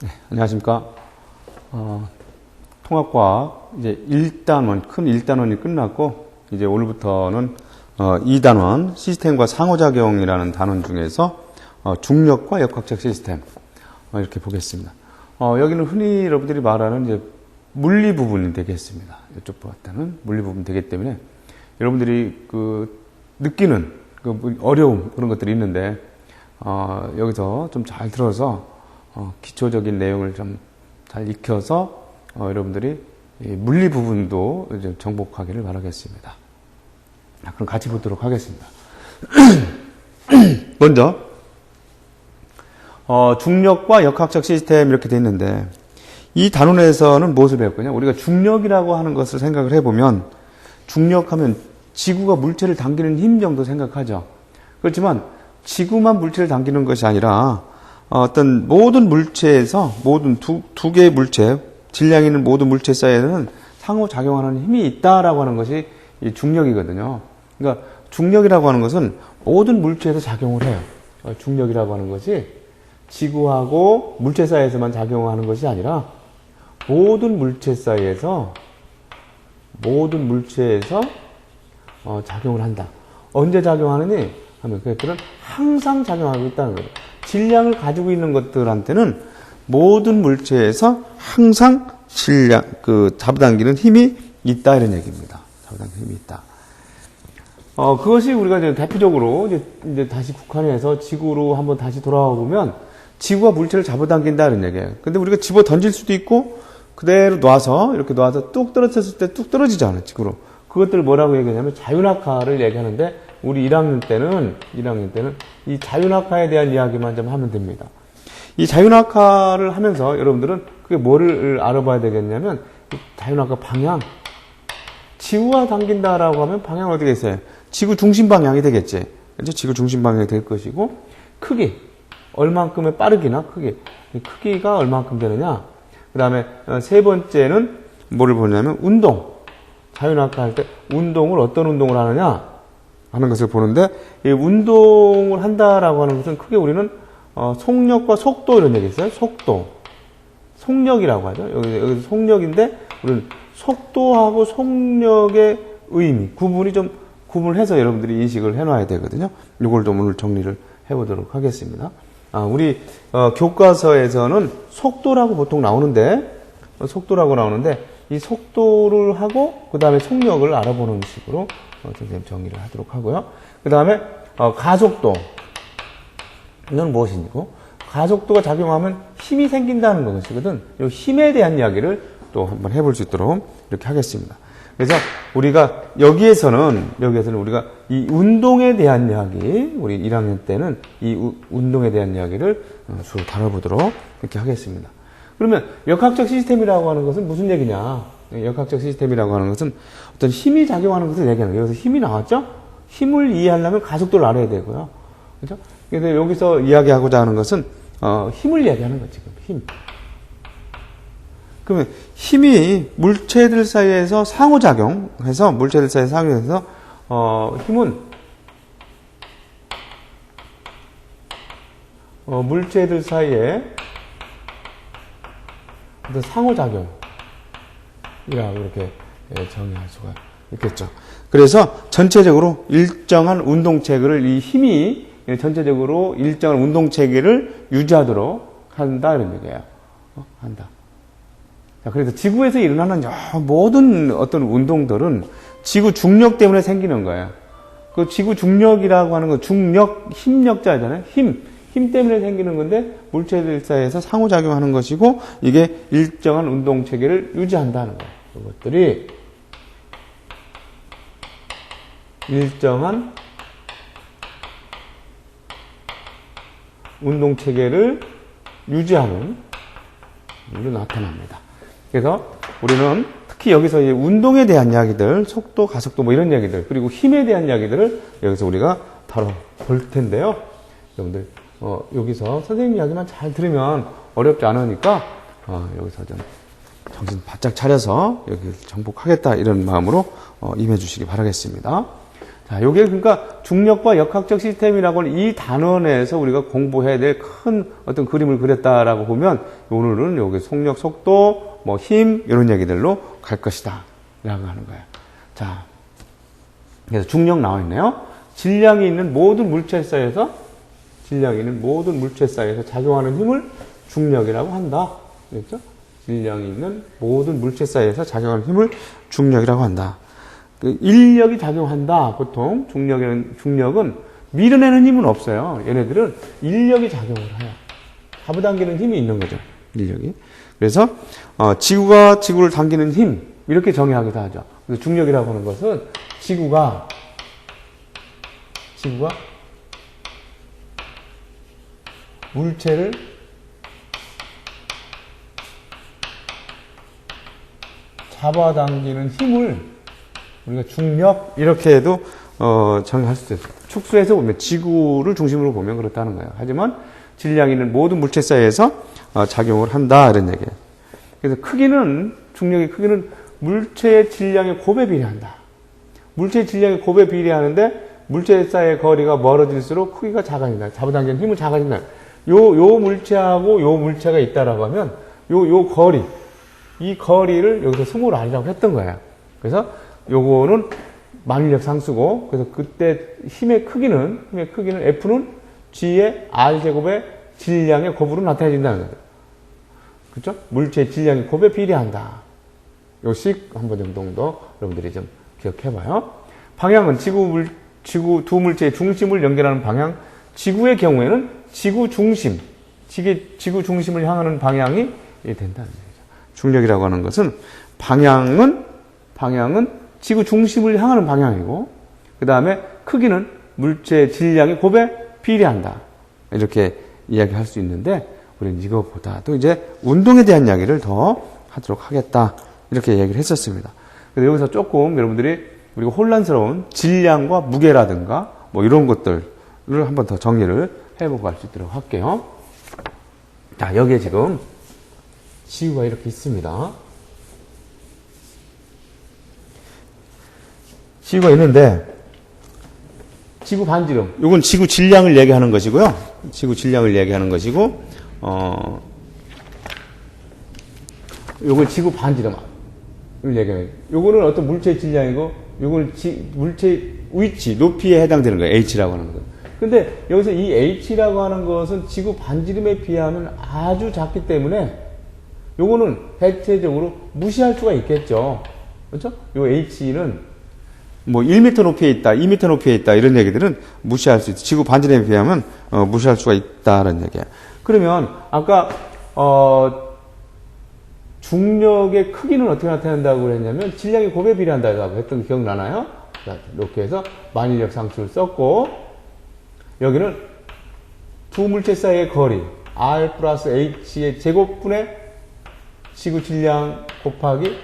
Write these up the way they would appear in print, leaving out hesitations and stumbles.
네, 안녕하십니까. 통합과학 이제 1단원, 큰 1단원이 끝났고, 이제 오늘부터는 2단원, 시스템과 상호작용이라는 단원 중에서 중력과 역학적 시스템, 이렇게 보겠습니다. 여기는 흔히 여러분들이 말하는 이제 물리 부분이 되겠습니다. 이쪽 보았다는 물리 부분이 되기 때문에 여러분들이 느끼는 어려움, 그런 것들이 있는데, 여기서 좀 잘 들어서 기초적인 내용을 좀 잘 익혀서 여러분들이 물리 부분도 이제 정복하기를 바라겠습니다. 그럼 같이 보도록 하겠습니다. 먼저 중력과 역학적 시스템 이렇게 돼 있는데, 이 단원에서는 무엇을 배울 거냐? 우리가 중력이라고 하는 것을 생각을 해보면, 중력하면 지구가 물체를 당기는 힘 정도 생각하죠. 그렇지만 지구만 물체를 당기는 것이 아니라 어떤 모든 물체에서 모든 두 개의 물체, 질량이 있는 모든 물체 사이에는 상호작용하는 힘이 있다라고 하는 것이 이 중력이거든요. 그러니까 중력이라고 하는 것은 모든 물체에서 작용을 해요. 중력이라고 하는 것이 지구하고 물체 사이에서만 작용하는 것이 아니라 모든 물체에서 작용을 한다. 언제 작용하느니 하면 그것들은 항상 작용하고 있다는 거예요. 질량을 가지고 있는 것들한테는 모든 물체에서 항상 잡아당기는 힘이 있다, 이런 얘기입니다. 잡아당기는 힘이 있다. 그것이 우리가 이제 대표적으로 이제 다시 국한해서 지구로 한번 다시 돌아와 보면 지구가 물체를 잡아당긴다, 이런 얘기예요. 근데 우리가 집어 던질 수도 있고 그대로 이렇게 놔서 뚝 떨어졌을 때 뚝 떨어지지 않아요, 지구로. 그것들을 뭐라고 얘기하냐면 자유낙하를 얘기하는데, 우리 1학년 때는 이 자유낙하에 대한 이야기만 좀 하면 됩니다. 이 자유낙하를 하면서 여러분들은 그게 뭐를 알아봐야 되겠냐면, 자유낙하 방향. 지구가 당긴다라고 하면 방향은 어떻게 있어요? 지구 중심 방향이 되겠지. 그렇죠? 지구 중심 방향이 될 것이고, 크기. 얼만큼의 빠르기나 크기. 크기가 얼만큼 되느냐. 그 다음에 세 번째는 뭐를 보냐면 운동. 자유낙하 할 때 운동을 어떤 운동을 하느냐 하는 것을 보는데, 이 운동을 한다라고 하는 것은 크게 우리는 속력과 속도 이런 얘기 있어요. 속력이라고 하죠. 여기서 속력인데 우리는 속도하고 속력의 의미, 구분을 해서 여러분들이 인식을 해놔야 되거든요. 이걸 좀 오늘 정리를 해보도록 하겠습니다. 우리 교과서에서는 속도라고 보통 나오는데, 이 속도를 하고 그 다음에 속력을 알아보는 식으로 선생님 정리를 하도록 하고요. 그 다음에 가속도. 이건 무엇이고, 가속도가 작용하면 힘이 생긴다는 것이거든. 이 힘에 대한 이야기를 또 한번 해볼 수 있도록 이렇게 하겠습니다. 그래서 우리가 여기에서는 우리가 이 운동에 대한 이야기, 우리 1학년 때는 이 운동에 대한 이야기를 주로 다뤄보도록 이렇게 하겠습니다. 그러면 역학적 시스템이라고 하는 것은 무슨 얘기냐? 역학적 시스템이라고 하는 것은 어떤 힘이 작용하는 것을 얘기하는 거예요. 여기서 힘이 나왔죠? 힘을 이해하려면 가속도를 알아야 되고요. 그렇죠? 그래서 여기서 이야기하고자 하는 것은 힘을 이야기하는 거지. 힘. 그러면 힘이 물체들 사이에서 상호작용해서 힘은 물체들 사이에 어떤 상호작용이라고 이렇게 정의할 수가 있겠죠. 그래서 전체적으로 일정한 운동체계를, 이 힘이 전체적으로 일정한 운동체계를 유지하도록 한다, 이런 얘기예요. 한다. 자, 그래서 지구에서 일어나는 모든 어떤 운동들은 지구 중력 때문에 생기는 거예요. 그 지구 중력이라고 하는 건 힘력자잖아요. 힘 때문에 생기는 건데, 물체들 사이에서 상호작용하는 것이고, 이게 일정한 운동체계를 유지한다는 거예요. 이것들이 일정한 운동체계를 유지하는 일로 나타납니다. 그래서 우리는 특히 여기서 이 운동에 대한 이야기들, 속도, 가속도 이런 이야기들, 그리고 힘에 대한 이야기들을 여기서 우리가 다뤄볼 텐데요. 여러분들 여기서 선생님 이야기만 잘 들으면 어렵지 않으니까 여기서 좀 정신 바짝 차려서 여기 정복하겠다, 이런 마음으로 임해 주시기 바라겠습니다. 자, 요게 그러니까 중력과 역학적 시스템이라고 하는 이 단원 내에서 우리가 공부해야 될 큰 어떤 그림을 그렸다라고 보면 오늘은 여기 속력, 속도, 뭐 힘 이런 얘기들로 갈 것이다 라고 하는 거예요. 자, 그래서 중력 나와 있네요. 질량이 있는 모든 물체 사이에서 작용하는 힘을 중력이라고 한다. 그렇죠? 질량이 있는 모든 물체 사이에서 작용하는 힘을 중력이라고 한다. 인력이 작용한다. 보통 중력은 밀어내는 힘은 없어요. 얘네들은 인력이 작용을 해요. 잡아당기는 힘이 있는 거죠. 인력이. 그래서 지구가 지구를 당기는 힘 이렇게 정의하기도 하죠. 그래서 중력이라고 하는 것은 지구가 물체를 잡아당기는 힘을 우리가 중력 이렇게 해도 정의할 수 있어요. 축소해서 보면 지구를 중심으로 보면 그렇다는 거예요. 하지만 질량이 있는 모든 물체 사이에서 작용을 한다 이런 얘기예요. 그래서 중력의 크기는 물체의 질량의 곱에 비례한다. 물체의 질량의 곱에 비례하는데 물체 사이의 거리가 멀어질수록 크기가 작아진다. 잡아당기는 힘은 작아진다. 요 물체하고 요 물체가 있다라고 하면 요 거리 이 거리를 여기서 스몰 r이라고 했던 거예요. 그래서 요거는 만일력 상수고, 그래서 그때 힘의 크기는 F는 G의 R제곱의 질량의 곱으로 나타내진다는 거예요. 그렇죠? 물체의 질량의 곱에 비례한다. 요식 한번 정도 여러분들이 좀 기억해봐요. 방향은 지구 두 물체의 중심을 연결하는 방향. 지구의 경우에는 지구 중심을 향하는 방향이 된다는 거죠. 중력이라고 하는 것은 방향은 지구 중심을 향하는 방향이고, 그 다음에 크기는 물체의 질량의 곱에 비례한다. 이렇게 이야기할 수 있는데, 우리는 이거보다도 이제 운동에 대한 이야기를 더 하도록 하겠다. 이렇게 얘기를 했었습니다. 그래서 여기서 조금 여러분들이 우리가 혼란스러운 질량과 무게라든가 뭐 이런 것들을 한번 더 정리를 해보고 갈 수 있도록 할게요. 자, 여기에 지금 지구가 이렇게 있습니다. 지구가 있는데, 지구 반지름. 이건 지구 질량을 얘기하는 것이고요. 지구 질량을 얘기하는 것이고, 요건 지구 반지름. 이걸 얘기해요. 요거는 어떤 물체의 질량이고, 요거는 물체의 위치, 높이에 해당되는 거예요. H라고 하는 거. 근데 여기서 이 H라고 하는 것은 지구 반지름에 비하면 아주 작기 때문에 요거는 대체적으로 무시할 수가 있겠죠. 그렇죠? 요 H는 뭐 1m 높이에 있다, 2m 높이에 있다 이런 얘기들은 무시할 수 있다. 지구 반지름에 비하면 무시할 수가 있다는 얘기야. 그러면 아까 중력의 크기는 어떻게 나타낸다고 그랬냐면 질량의 곱에 비례한다고 했던 거 기억나나요? 자, 이렇게 해서 만일력 상수를 썼고, 여기는 두 물체 사이의 거리 R 플러스 H의 제곱분의 지구 질량 곱하기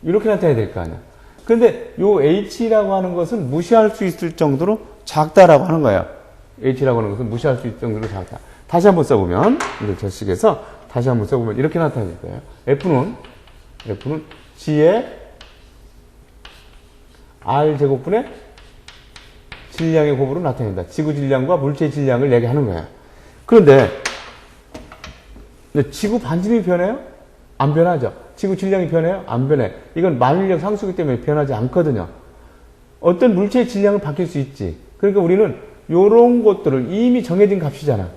이렇게 나타내야 될 거 아니야. 그런데 요 H라고 하는 것은 무시할 수 있을 정도로 작다라고 하는 거예요. H라고 하는 것은 무시할 수 있을 정도로 작다. 다시 한번 써보면, 이걸 절식해서 다시 한번 써보면 이렇게 나타낼 거예요. F는 G의 R 제곱분의 질량의 곱으로 나타낸다. 지구 질량과 물체 질량을 얘기하는 거야. 그런데 지구 반지름이 변해요? 안 변하죠. 지구 질량이 변해요? 안 변해. 이건 만일력 상수기 때문에 변하지 않거든요. 어떤 물체의 질량은 바뀔 수 있지. 그러니까 우리는 이런 것들을 이미 정해진 값이잖아.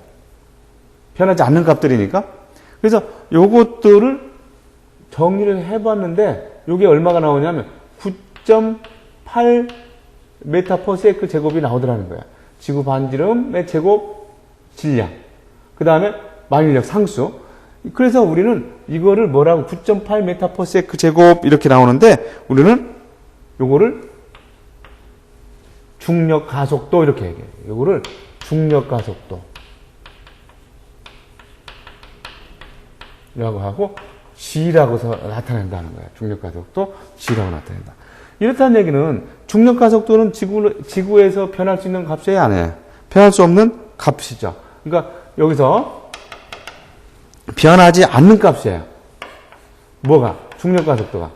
변하지 않는 값들이니까. 그래서 요것들을 정리를 해봤는데 이게 얼마가 나오냐면 9.8 메타퍼세크 제곱이 나오더라는 거야. 지구 반지름의 제곱 질량. 그 다음에 만일력 상수. 그래서 우리는 이거를 뭐라고 9.8 메타퍼세크 제곱 이렇게 나오는데 우리는 요거를 중력 가속도 이렇게 얘기해요. 요거를 중력 가속도 라고 하고 G라고 나타낸다는 거야. 중력 가속도 G라고 나타낸다. 이렇다는 얘기는 중력 가속도는 지구에서 변할 수 있는 값이에요, 안 해요? 변할 수 없는 값이죠. 그러니까 여기서 변하지 않는 값이에요. 뭐가? 중력 가속도가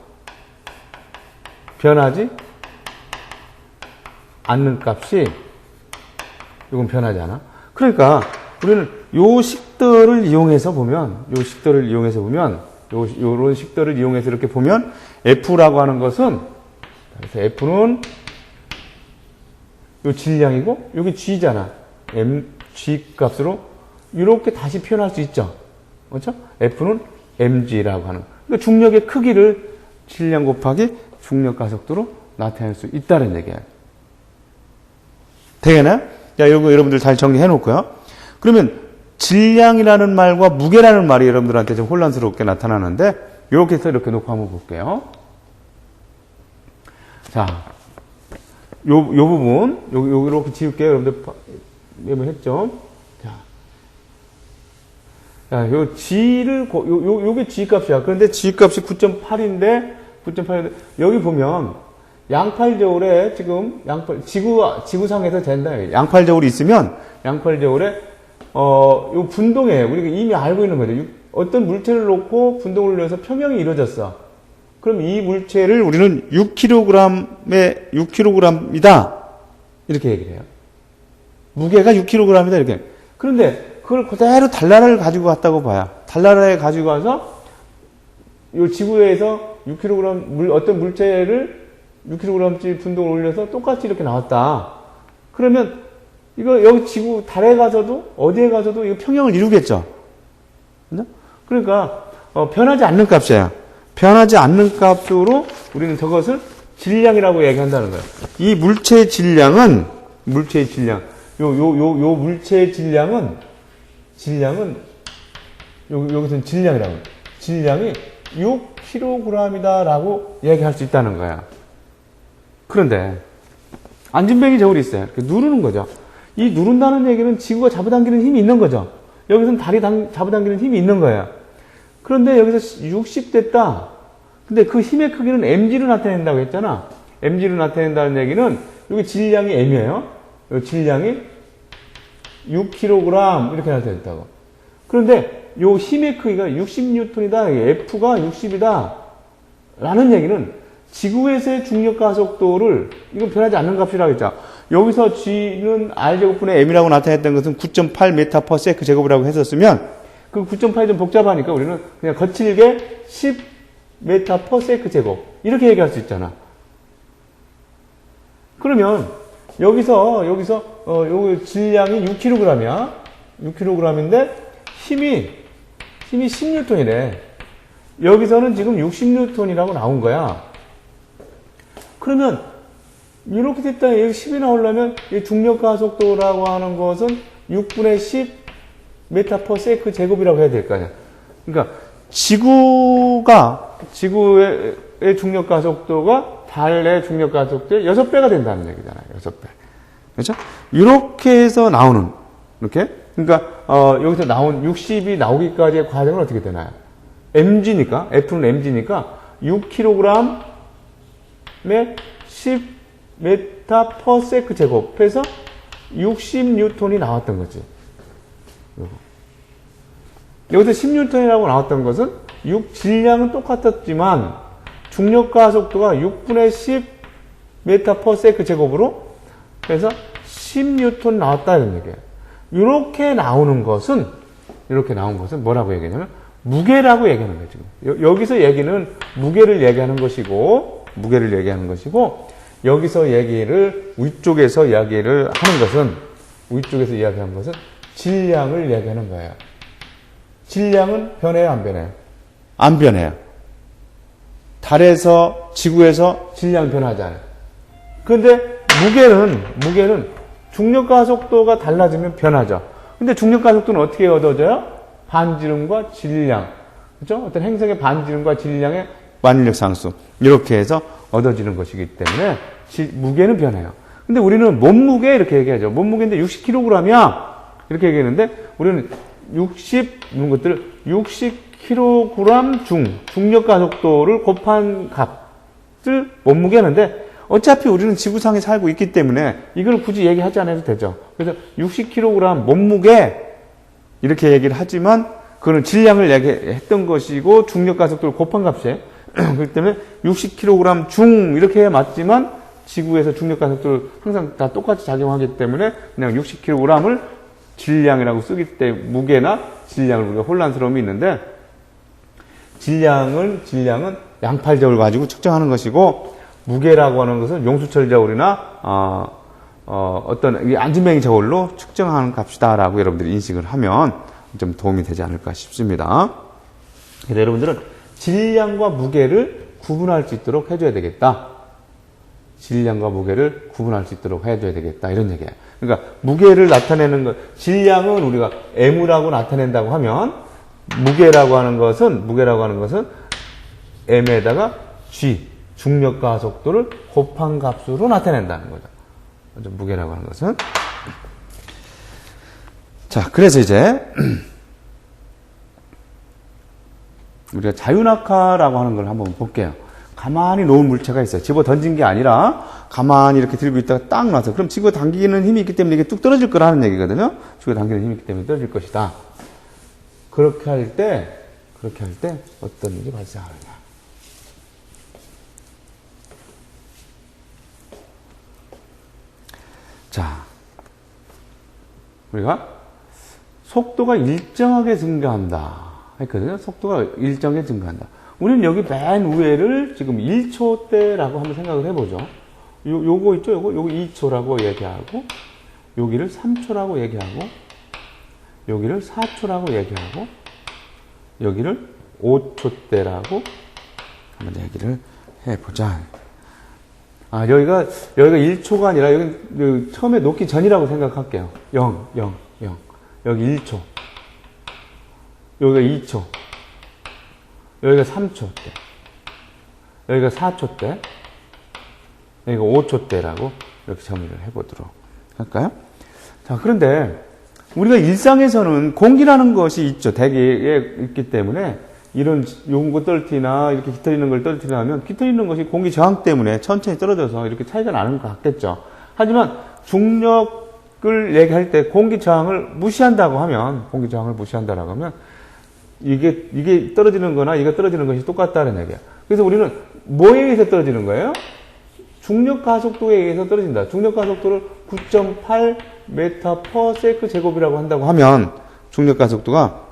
변하지 않는 값이 이건 변하지 않아. 그러니까 우리는 요 식들을 이용해서 보면 요런 식들을 이용해서 이렇게 보면 F라고 하는 것은 그래서 F는 요 질량이고 여기 G잖아. G 값으로 이렇게 다시 표현할 수 있죠. 그렇죠? F는 mg라고 하는. 그러니까 중력의 크기를 질량 곱하기 중력 가속도로 나타낼 수 있다는 얘기예요. 되겠나요? 자, 이거 여러분들 잘 정리해 놓고요. 그러면 질량이라는 말과 무게라는 말이 여러분들한테 좀 혼란스럽게 나타나는데 이렇게 해서 이렇게 놓고 한번 볼게요. 자, 요 부분 이렇게 지울게요. 여러분들 메모했죠? 자, 요 G를, 요게 G 값이야. 그런데 G 값이 9.8인데, 여기 보면, 양팔저울에 지금, 지구상에서 된다. 양팔저울이 있으면, 양팔저울에, 요 분동에, 우리가 이미 알고 있는 거죠. 어떤 물체를 놓고 분동을 내서 평형이 이루어졌어. 그럼 이 물체를 우리는 6kg이다. 이렇게 얘기를 해요. 무게가 6kg이다. 이렇게. 그런데, 그걸 그대로 달나라를 가지고 왔다고 봐요. 달나라에 가지고 와서 이 지구에서 6kg 어떤 물체를 6kg짜리 분동을 올려서 똑같이 이렇게 나왔다. 그러면 이거 여기 지구 달에 가서도 어디에 가서도 이거 평형을 이루겠죠. 그러니까 변하지 않는 값이에요. 변하지 않는 값으로 우리는 저것을 질량이라고 얘기한다는 거예요. 이 물체의 질량은 요 물체의 질량은 여기서는 질량이라고 해요. 질량이 6kg이다라고 얘기할 수 있다는 거야. 그런데 안진뱅이 저울이 있어요. 이렇게 누르는 거죠. 이 누른다는 얘기는 지구가 잡아당기는 힘이 있는 거죠. 여기서는 달이 잡아당기는 힘이 있는 거예요. 그런데 여기서 60 됐다. 근데 그 힘의 크기는 mg로 나타낸다고 했잖아. mg로 나타낸다는 얘기는 여기 질량이 m이에요. 여기 질량이 6kg 이렇게 나타냈다고. 그런데 요 힘의 크기가 60N이다. F가 60이다. 라는 얘기는 지구에서의 중력 가속도를 이건 변하지 않는 값이라고 했죠. 여기서 G는 R제곱분의 M이라고 나타냈던 것은 9.8m/s 제곱이라고 했었으면 그 9.8이 좀 복잡하니까 우리는 그냥 거칠게 10m/s 제곱 이렇게 얘기할 수 있잖아. 그러면 여기서 여기 질량이 6kg이야. 6kg인데 힘이 10N이래. 여기서는 지금 60N이라고 나온 거야. 그러면 이렇게 됐다. 여기 10이 나오려면 이 중력 가속도라고 하는 것은 6분의 10 m/s 제곱이라고 해야 될 거 아니야. 그러니까 지구의 중력 가속도가 달의 중력 가속도의 6배가 된다는 얘기잖아요. 6배. 그렇죠? 이렇게 해서 나오는, 이렇게. 그러니까, 여기서 나온 60이 나오기까지의 과정은 어떻게 되나요? mg니까, F는 mg니까, 6kg에 10m/s 제곱해서 60N이 나왔던 거지. 여기서 10N이라고 나왔던 것은 질량은 똑같았지만, 중력 가속도가 6분의 10 m/s 제곱으로 그래서 10N 나왔다 이런 얘기예요. 이렇게 나온 것은 뭐라고 얘기하냐면 무게라고 얘기하는 거예요. 지금 여기서 얘기는 무게를 얘기하는 것이고 여기서 위쪽에서 이야기하는 것은 질량을 얘기하는 거예요. 질량은 변해요, 안 변해요? 안 변해요. 달에서, 지구에서 질량 변하잖아요. 그런데 무게는 중력 가속도가 달라지면 변하죠. 근데 중력 가속도는 어떻게 얻어져요? 반지름과 질량. 그죠? 어떤 행성의 반지름과 질량의 만일력 상수. 이렇게 해서 얻어지는 것이기 때문에 무게는 변해요. 근데 우리는 몸무게 이렇게 얘기하죠. 몸무게인데 60kg이야. 이렇게 얘기했는데 우리는 60kg 중력 가속도를 곱한 값을 몸무게 하는데 어차피 우리는 지구상에 살고 있기 때문에 이걸 굳이 얘기하지 않아도 되죠. 그래서 60kg 몸무게 이렇게 얘기를 하지만 그거는 질량을 얘기했던 것이고 중력 가속도를 곱한 값이에요. 그렇기 때문에 60kg 중 이렇게 해야 맞지만 지구에서 중력 가속도를 항상 다 똑같이 작용하기 때문에 그냥 60kg을 질량이라고 쓰기 때문에 무게나 질량을 우리가 혼란스러움이 있는데 질량은 양팔저울 가지고 측정하는 것이고 무게라고 하는 것은 용수철 저울이나 어떤 안진뱅이 저울로 측정하는 값이다라고 여러분들이 인식을 하면 좀 도움이 되지 않을까 싶습니다. 그래서 여러분들은 질량과 무게를 구분할 수 있도록 해줘야 되겠다. 질량과 무게를 구분할 수 있도록 해줘야 되겠다. 이런 얘기예요. 그러니까 무게를 나타내는 것, 질량은 우리가 M이라고 나타낸다고 하면 무게라고 하는 것은 M에다가 G, 중력과 속도를 곱한 값으로 나타낸다는 거죠. 무게라고 하는 것은. 자, 그래서 이제 우리가 자유낙하라고 하는 걸 한번 볼게요. 가만히 놓은 물체가 있어요. 집어 던진 게 아니라 가만히 이렇게 들고 있다가 딱 놔서 그럼 집어 당기는 힘이 있기 때문에 이게 뚝 떨어질 거라는 얘기거든요. 집어 당기는 힘이 있기 때문에 떨어질 것이다. 그렇게 할 때 어떤 일이 발생하느냐. 자, 우리가 속도가 일정하게 증가한다 했거든요. 속도가 일정하게 증가한다. 우리는 여기 맨 위에를 지금 1초대라고 한번 생각을 해보죠. 요거 있죠? 요거 2초라고 얘기하고, 여기를 3초라고 얘기하고, 여기를 4초라고 얘기하고, 여기를 5초대라고 한번 얘기를 해보자. 아, 여기가 1초가 아니라, 여기 처음에 놓기 전이라고 생각할게요. 0. 여기 1초. 여기가 2초. 여기가 3초 때. 여기가 4초 때. 여기가 5초 때라고 이렇게 정의를 해보도록 할까요? 자, 그런데 우리가 일상에서는 공기라는 것이 있죠. 대기에 있기 때문에 이런 요거 떨어뜨리나 이렇게 깃털리는 걸 떨어뜨리면 깃털리는 것이 공기 저항 때문에 천천히 떨어져서 이렇게 차이가 나는 것 같겠죠. 하지만 중력을 얘기할 때 공기 저항을 무시한다고 하면 이게 떨어지는 거나 이거 떨어지는 것이 똑같다는 얘기야. 그래서 우리는 뭐에 의해서 떨어지는 거예요? 중력 가속도에 의해서 떨어진다. 중력 가속도를 9.8 m/s 제곱이라고 한다고 하면 중력 가속도가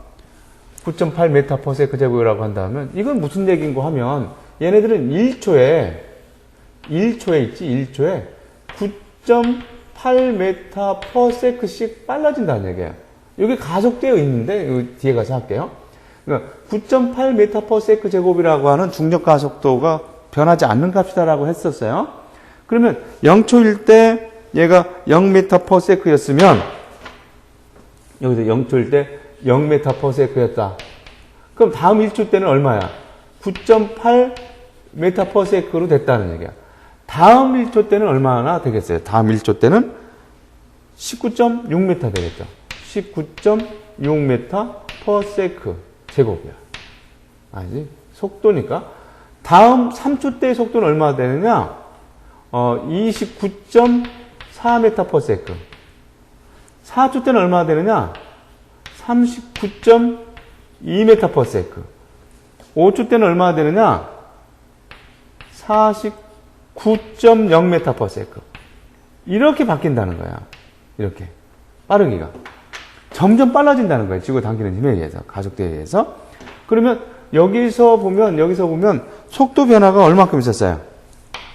9.8 m/s 제곱이라고 한다면 이건 무슨 얘기인고 하면 얘네들은 1초에 9.8 m/s씩 빨라진다는 얘기예요. 이게 가속되어 있는데 뒤에 가서 할게요. 그러니까 9.8 m/s 제곱이라고 하는 중력 가속도가 변하지 않는 값이다라고 했었어요. 그러면 0초일 때 얘가 0m/s였으면 여기서 0초일 때 0m/s였다. 그럼 다음 1초 때는 얼마야? 9.8 m/s로 됐다는 얘기야. 다음 1초 때는 얼마나 되겠어요? 다음 1초 때는 19.6m 되겠죠. 19.6m/s 제곱이야. 아니지? 속도니까. 다음 3초 때의 속도는 얼마나 되느냐? 29.4m/s. 4초 때는 얼마나 되느냐? 39.2m/s. 5초 때는 얼마나 되느냐? 49.0m/s. 이렇게 바뀐다는 거야. 이렇게. 빠르기가. 점점 빨라진다는 거예요. 지구 당기는 힘에 의해서. 가속도에 의해서. 그러면 여기서 보면 속도 변화가 얼마큼 있었어요?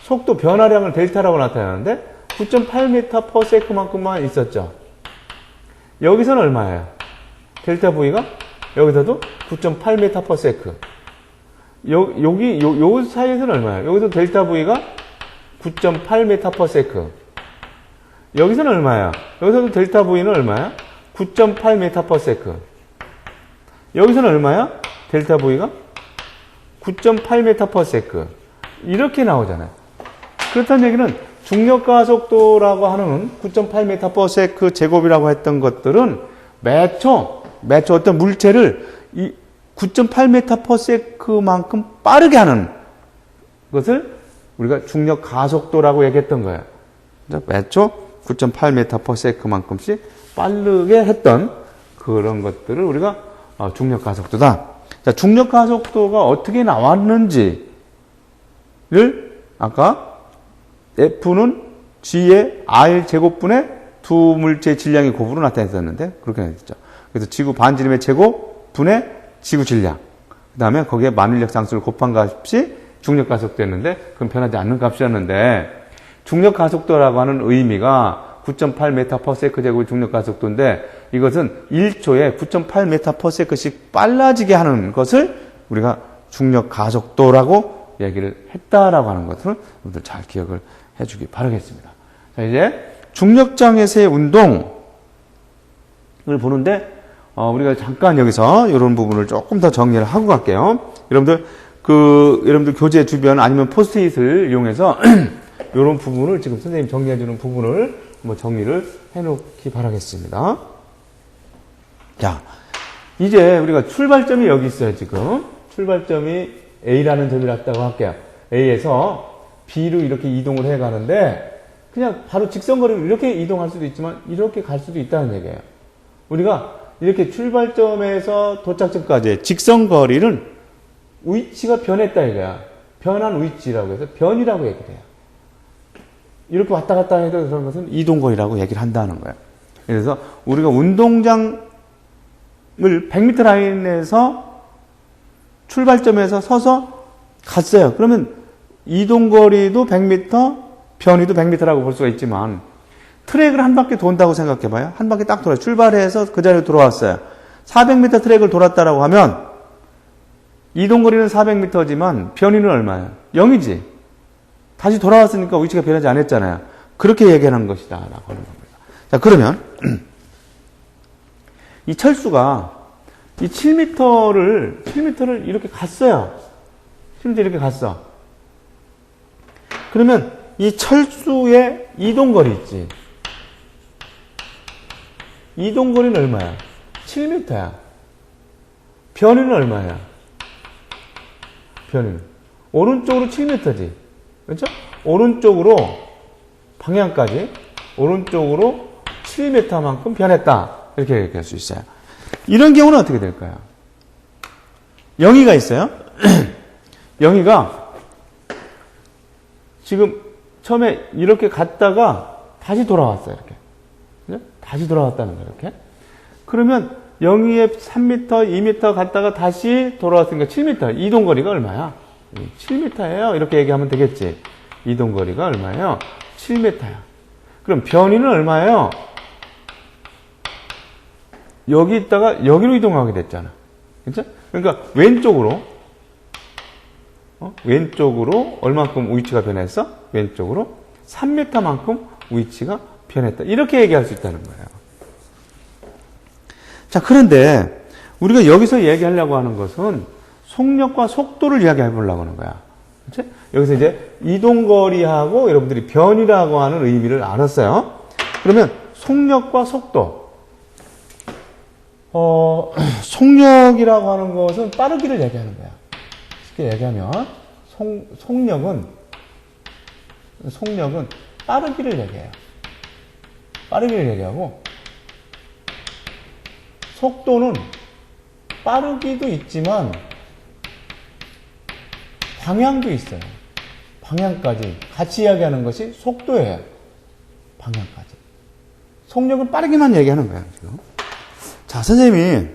속도 변화량을 델타라고 나타내는데 9.8m/s만큼만 있었죠. 여기서는 얼마예요? 델타 V가 여기서도 9.8m/s. 요 사이에서는 얼마예요? 여기서 델타 V가 9.8m/s. 여기서는 얼마야? 여기서도 델타 V는 얼마야? 9.8m/s. 여기서는 얼마야? 델타 V가 9.8m/s. 이렇게 나오잖아요. 그렇다는 얘기는 중력 가속도라고 하는 9.8m/s 제곱이라고 했던 것들은 매초 어떤 물체를 이 9.8m/s만큼 빠르게 하는 것을 우리가 중력 가속도라고 얘기했던 거예요. 매초 9.8m/s만큼씩 빠르게 했던 그런 것들을 우리가 중력 가속도다. 자, 중력 가속도가 어떻게 나왔는지를 아까 F는 G의 R 제곱분의 두 물체의 질량의 곱으로 나타냈었는데 그렇게 나타냈죠. 그래서 지구 반지름의 제곱분의 지구 질량. 그 다음에 거기에 만울력 상수를 곱한 값이 중력 가속도였는데 그건 변하지 않는 값이었는데 중력 가속도라고 하는 의미가 9.8m/s 제곱의 중력 가속도인데 이것은 1초에 9.8m/s씩 빨라지게 하는 것을 우리가 중력 가속도라고 얘기를 했다라고 하는 것을 여러분들 잘 기억을 해주기 바라겠습니다. 자, 이제 중력장에서의 운동을 보는데 우리가 잠깐 여기서 이런 부분을 조금 더 정리를 하고 갈게요. 여러분들 교재 주변 아니면 포스트잇을 이용해서 이런 부분을 지금 선생님 정리해 주는 부분을 한번 정리를 해 놓기 바라겠습니다. 자, 이제 우리가 출발점이 여기 있어요, 지금. 출발점이 A라는 점이었다고 할게요. A에서 B로 이렇게 이동을 해 가는데 그냥 바로 직선거리로 이렇게 이동할 수도 있지만 이렇게 갈 수도 있다는 얘기예요. 우리가 이렇게 출발점에서 도착점까지의 직선거리는 위치가 변했다 이거야. 변한 위치라고 해서 변이라고 얘기를 해요. 이렇게 왔다 갔다 해도 그런 것은 이동거리라고 얘기를 한다는 거예요. 그래서 우리가 운동장을 100m 라인에서 출발점에서 서서 갔어요. 그러면 이동거리도 100m, 변이도 100m라고 볼 수가 있지만 트랙을 한 바퀴 돈다고 생각해봐요. 한 바퀴 딱 돌아요. 출발해서 그 자리로 돌아왔어요. 400m 트랙을 돌았다라고 하면 이동거리는 400m지만 변이는 얼마예요? 0이지. 다시 돌아왔으니까 위치가 변하지 않았잖아요. 그렇게 얘기하는 것이다 라고 하는 겁니다. 자, 그러면 이 철수가 이 7m를 이렇게 갔어요. 7m 이렇게 갔어. 그러면 이 철수의 이동거리 있지. 이동거리는 얼마야? 7m야. 변이는 얼마야? 변이는. 오른쪽으로 7m지. 그렇죠? 오른쪽으로 방향까지 오른쪽으로 7m만큼 변했다. 이렇게 얘기할 수 있어요. 이런 경우는 어떻게 될까요? 영희가 있어요. 영희가 지금 처음에 이렇게 갔다가 다시 돌아왔어요. 이렇게. 그죠? 다시 돌아왔다는 거예요. 이렇게. 그러면 영희에 3m, 2m 갔다가 다시 돌아왔으니까 7m. 이동거리가 얼마야? 7m예요. 이렇게 얘기하면 되겠지. 이동거리가 얼마예요? 7m야. 그럼 변이는 얼마예요? 여기 있다가 여기로 이동하게 됐잖아. 그렇죠? 그러니까 왼쪽으로 얼마큼 위치가 변했어? 왼쪽으로 3m만큼 위치가 변했다. 이렇게 얘기할 수 있다는 거예요. 자, 그런데 우리가 여기서 얘기하려고 하는 것은 속력과 속도를 이야기해 보려고 하는 거야. 그렇지? 여기서 이제 이동거리하고 여러분들이 변이라고 하는 의미를 알았어요. 그러면 속력과 속도. 속력이라고 하는 것은 빠르기를 얘기하는 거야. 쉽게 얘기하면 속력은 빠르기를 얘기해요. 빠르기를 얘기하고 속도는 빠르기도 있지만 방향도 있어요. 방향까지 같이 이야기하는 것이 속도예요. 방향까지. 속력은 빠르기만 얘기하는 거예요. 지금. 자, 선생님이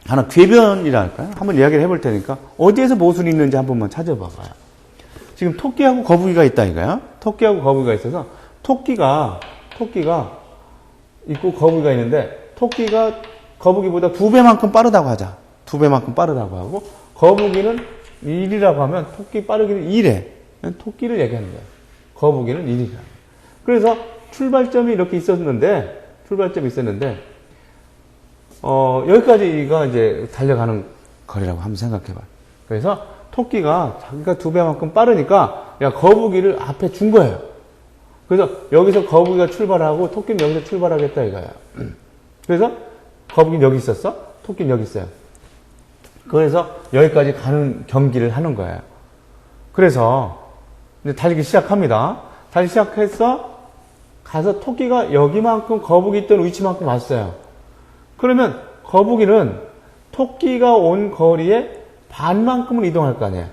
하나 궤변이랄까요? 한번 이야기를 해볼 테니까 어디에서 모순이 있는지 한 번만 찾아봐봐요. 지금 토끼하고 거북이가 있다 이거야. 토끼하고 거북이가 있어서 토끼가 있고 거북이가 있는데 토끼가 거북이보다 2배만큼 빠르다고 하자. 2배만큼 빠르다고 하고 거북이는 1이라고 하면 토끼 빠르기는 1에 토끼를 얘기하는 거야. 거북이는 1이라. 그래서 출발점이 이렇게 있었는데 여기까지가 이제 달려가는 거리라고 한번 생각해봐. 그래서 토끼가 자기가 2배만큼 빠르니까 야 거북이를 앞에 준 거예요. 그래서 여기서 거북이가 출발하고 토끼는 여기서 출발하겠다 이거야. 그래서 거북이는 여기 있었어. 토끼는 여기 있어요. 그래서 여기까지 가는 경기를 하는 거예요. 그래서 이제 달리기 시작합니다. 달리기 시작해서 가서 토끼가 여기만큼 거북이 있던 위치만큼 왔어요. 그러면 거북이는 토끼가 온 거리에 반만큼은 이동할 거 아니에요.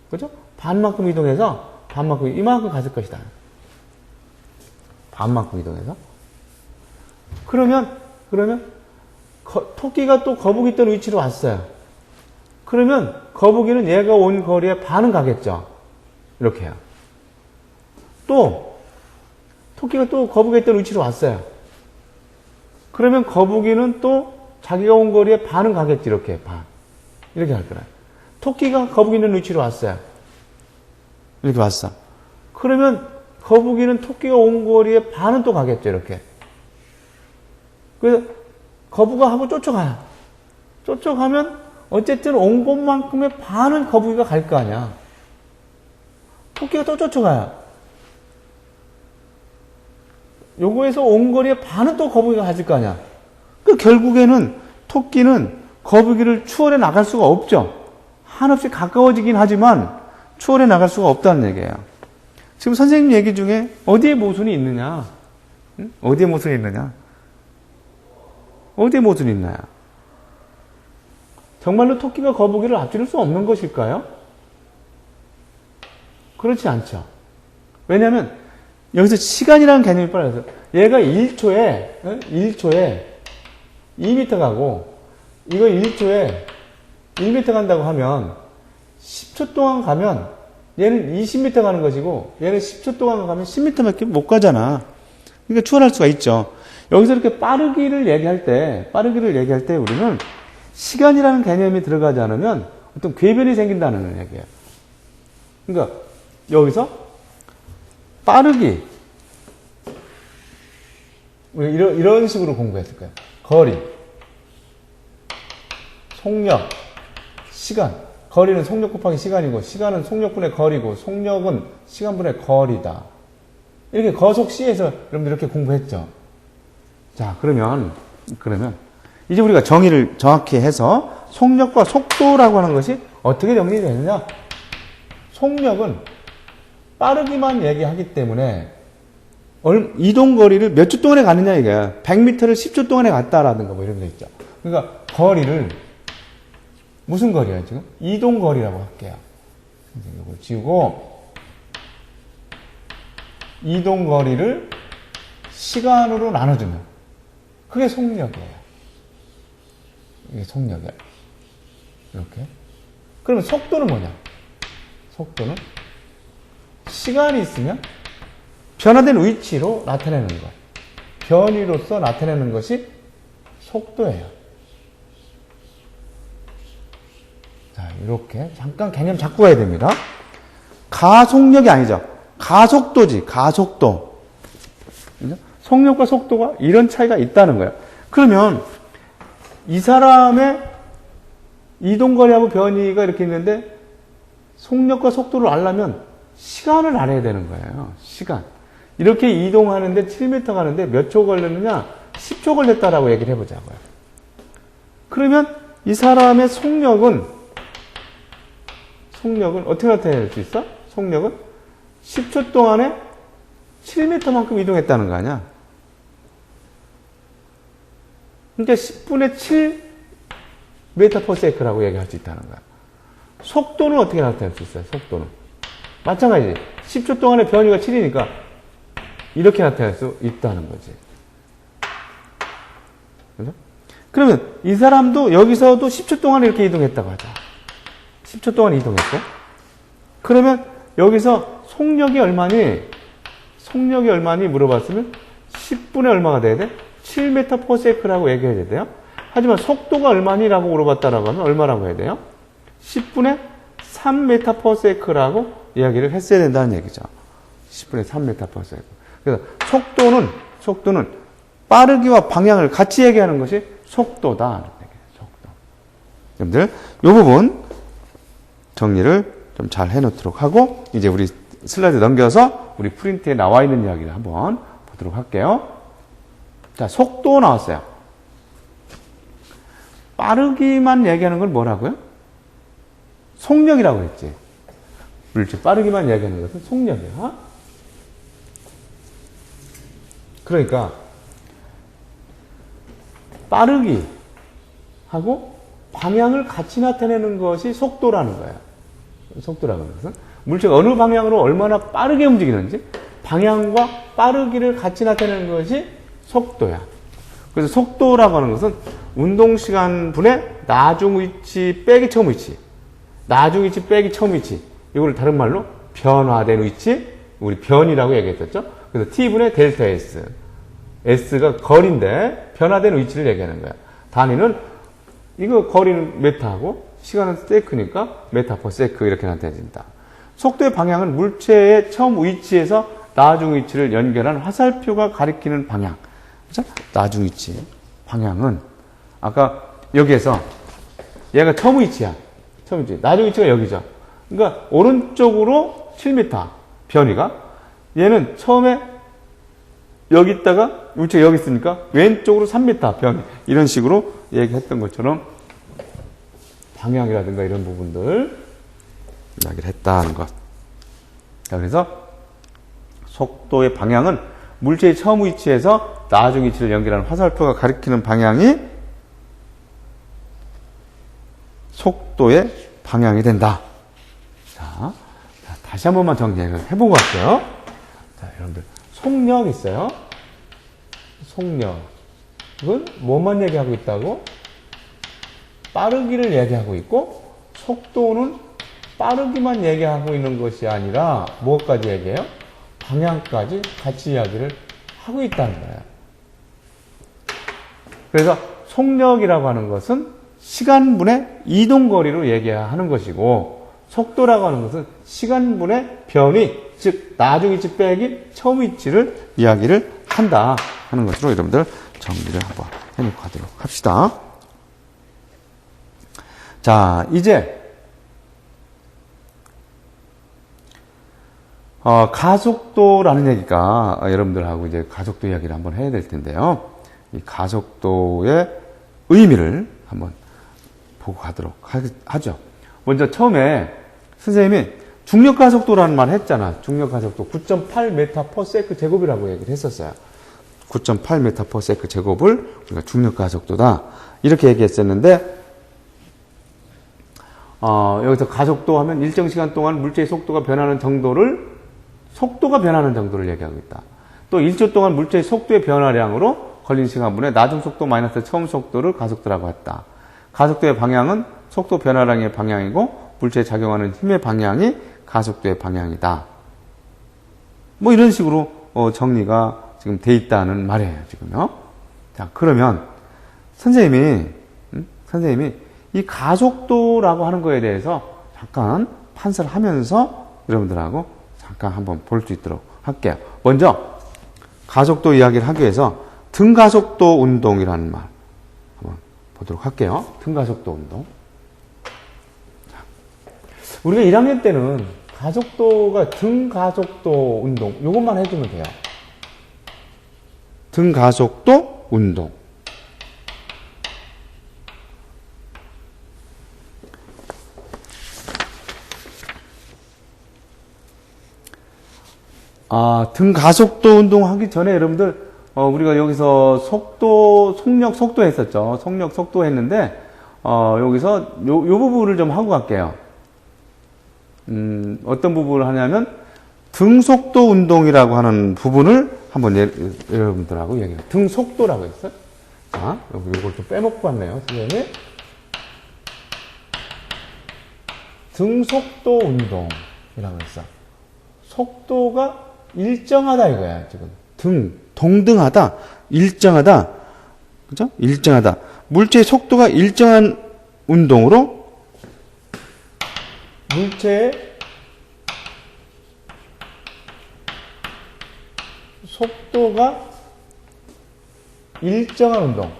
그죠? 반만큼 이동해서 반만큼, 이만큼 갔을 것이다. 반만큼 이동해서. 그러면, 토끼가 또 거북이 있던 위치로 왔어요. 그러면, 거북이는 얘가 온 거리에 반은 가겠죠. 이렇게요. 또, 토끼가 또 거북이 있던 위치로 왔어요. 그러면 거북이는 또 자기가 온 거리에 반은 가겠지, 이렇게, 반. 이렇게 할 거라. 토끼가 거북이 있는 위치로 왔어요. 이렇게 왔어. 그러면 거북이는 토끼가 온 거리에 반은 또 가겠죠, 이렇게. 그래서 거북아 하고 쫓아가요. 쫓아가면 어쨌든 온 곳만큼의 반은 거북이가 갈 거 아니야. 토끼가 또 쫓아가요. 요거에서 온 거리에 반은 또 거북이가 가질 거 아니야. 그 결국에는 토끼는 거북이를 추월해 나갈 수가 없죠. 한없이 가까워지긴 하지만 추월해 나갈 수가 없다는 얘기예요. 지금 선생님 얘기 중에 어디에 모순이 있느냐? 응? 어디에 모순이 있느냐? 어디에 모순이 있나요? 정말로 토끼가 거북이를 앞지를 수 없는 것일까요? 그렇지 않죠. 왜냐하면 여기서 시간이라는 개념이 빨라서 얘가 1초에 2m 가고 이거 1초에 1m 간다고 하면 10초 동안 가면 얘는 20m 가는 것이고 얘는 10초 동안 가면 10m밖에 못 가잖아. 그러니까 추월할 수가 있죠. 여기서 이렇게 빠르기를 얘기할 때 우리는 시간이라는 개념이 들어가지 않으면 어떤 궤변이 생긴다는 얘기예요. 그러니까 여기서 빠르기 우리 이런 식으로 공부했을 거예요. 거리, 속력, 시간. 거리는 속력 곱하기 시간이고 시간은 속력분의 거리고 속력은 시간분의 거리다. 이렇게 거속시에서 여러분들 이렇게 공부했죠. 자, 그러면 이제 우리가 정의를 정확히 해서 속력과 속도라고 하는 것이 어떻게 정리되느냐? 속력은 빠르기만 얘기하기 때문에 이동 거리를 몇 초 동안에 가느냐 이거야. 100m를 10초 동안에 갔다라든가 뭐 이런 거 있죠. 그러니까 거리를 무슨 거리야 지금? 이동 거리라고 할게요. 이걸 지우고 이동 거리를 시간으로 나눠주면 그게 속력이에요. 이게 속력이야. 이렇게. 그러면 속도는 뭐냐? 속도는 시간이 있으면 변화된 위치로 나타내는 것. 변위로서 나타내는 것이 속도예요. 자, 이렇게 잠깐 개념 잡고 가야 됩니다. 가속력이 아니죠. 가속도지, 가속도. 속력과 속도가 이런 차이가 있다는 거예요. 그러면 이 사람의 이동거리하고 변이가 이렇게 있는데 속력과 속도를 알려면 시간을 알아야 되는 거예요. 시간. 이렇게 이동하는데 7m 가는데 몇 초 걸렸느냐? 10초 걸렸다라고 얘기를 해보자고요. 그러면 이 사람의 속력은 어떻게 나타낼 수 있어? 속력은 10초 동안에 7m만큼 이동했다는 거 아니야? 그러니까 10분의 7m/s라고 얘기할 수 있다는 거야. 속도는 어떻게 나타낼 수 있어요? 속도는. 마찬가지. 10초 동안의 변이가 7이니까 이렇게 나타낼 수 있다는 거지. 그죠? 그러면 이 사람도 여기서도 10초 동안 이렇게 이동했다고 하자. 10초 동안 이동했고. 그러면 여기서 속력이 얼마니 물어봤으면 10분의 얼마가 돼야 돼? 7m/s라고 얘기해야 돼요. 하지만 속도가 얼마니라고 물어봤다라고 하면 얼마라고 해야 돼요? 10분의 3m/s라고 이야기를 했어야 된다는 얘기죠. 10분의 3m/s. 그래서 속도는 빠르기와 방향을 같이 얘기하는 것이 속도다. 속도. 여러분들, 이 부분 정리를 좀 잘 해놓도록 하고, 이제 우리 슬라이드 넘겨서 우리 프린트에 나와 있는 이야기를 한번 보도록 할게요. 자, 속도 나왔어요. 빠르기만 얘기하는 걸 뭐라고요? 속력이라고 했지. 그렇지. 빠르기만 얘기하는 것은 속력이야. 그러니까 빠르기하고 방향을 같이 나타내는 것이 속도라는 거야. 속도라는 것은 물체가 어느 방향으로 얼마나 빠르게 움직이는지 방향과 빠르기를 같이 나타내는 것이 속도야. 그래서 속도라고 하는 것은 운동시간 분의 나중 위치 빼기 처음 위치. 나중 위치 빼기 처음 위치. 이걸 다른 말로 변화된 위치, 우리 변이라고 얘기했었죠. 그래서 T분의 델타 S. S가 거리인데 변화된 위치를 얘기하는 거야. 단위는 이거 거리는 메타하고 시간은 세크니까 메타 퍼 세크 이렇게 나타내진다. 속도의 방향은 물체의 처음 위치에서 나중 위치를 연결한 화살표가 가리키는 방향. 그죠? 나중 위치. 방향은 아까 여기에서 얘가 처음 위치야. 처음 위치. 나중 위치가 여기죠. 그러니까 오른쪽으로 7m 변이가 얘는 처음에 여기 있다가 물체가 여기 있으니까 왼쪽으로 3m 변이. 이런 식으로 얘기했던 것처럼 방향이라든가 이런 부분들 이야기를 했다는 것. 자, 그래서 속도의 방향은 물체의 처음 위치에서 나중 위치를 연결하는 화살표가 가리키는 방향이 속도의 방향이 된다. 자, 다시 한 번만 정리를 해보고 갈게요. 자, 여러분들 속력 있어요. 속력. 이건 뭐만 얘기하고 있다고? 빠르기를 얘기하고 있고, 속도는 빠르기만 얘기하고 있는 것이 아니라 무엇까지 얘기해요? 방향까지 같이 이야기를 하고 있다는 거예요. 그래서 속력이라고 하는 것은 시간분의 이동거리로 얘기하는 것이고, 속도라고 하는 것은 시간분의 변이, 즉 나중 위치 빼기 처음 위치를 이야기를 한다 하는 것으로 여러분들 정리를 한번 해놓고 가도록 합시다. 자, 이제 가속도라는 얘기가 여러분들하고 이제 가속도 이야기를 한번 해야 될 텐데요. 이 가속도의 의미를 한번 보고 가도록 하죠. 먼저 처음에 선생님이 중력 가속도라는 말 했잖아. 중력 가속도 9.8m/s 제곱이라고 얘기를 했었어요. 9.8m/s 제곱을 우리가 중력 가속도다 이렇게 얘기했었는데 여기서 가속도 하면 일정 시간 동안 물체의 속도가 변하는 정도를 얘기하고 있다. 또 1초 동안 물체의 속도의 변화량으로 걸린 시간분의 나중 속도 마이너스 처음 속도를 가속도라고 했다. 가속도의 방향은 속도 변화량의 방향이고 물체에 작용하는 힘의 방향이 가속도의 방향이다. 뭐 이런 식으로 정리가 지금 돼 있다는 말이에요, 지금요. 자, 그러면 선생님이 이 가속도라고 하는 거에 대해서 잠깐 판서를 하면서 여러분들하고 잠깐 한번 볼 수 있도록 할게요. 먼저 가속도 이야기를 하기 위해서 등가속도 운동이라는 말 한번 보도록 할게요. 등가속도 운동. 자, 우리가 1학년 때는 가속도가 등가속도 운동 이것만 해주면 돼요. 등가속도 운동. 등가속도 운동 하기 전에 여러분들, 우리가 여기서 속도 했었죠. 속도 했는데, 여기서 요 부분을 좀 하고 갈게요. 어떤 부분을 하냐면, 등속도 운동이라고 하는 부분을 한번 여러분들하고 얘기해요. 등속도라고 했어요. 자, 이걸 좀 빼먹고 왔네요, 선생님. 등속도 운동이라고 했어. 속도가 일정하다 이거야, 지금. 동등하다, 일정하다. 그죠? 일정하다. 물체의 속도가 일정한 운동으로 물체의 속도가 일정한 운동.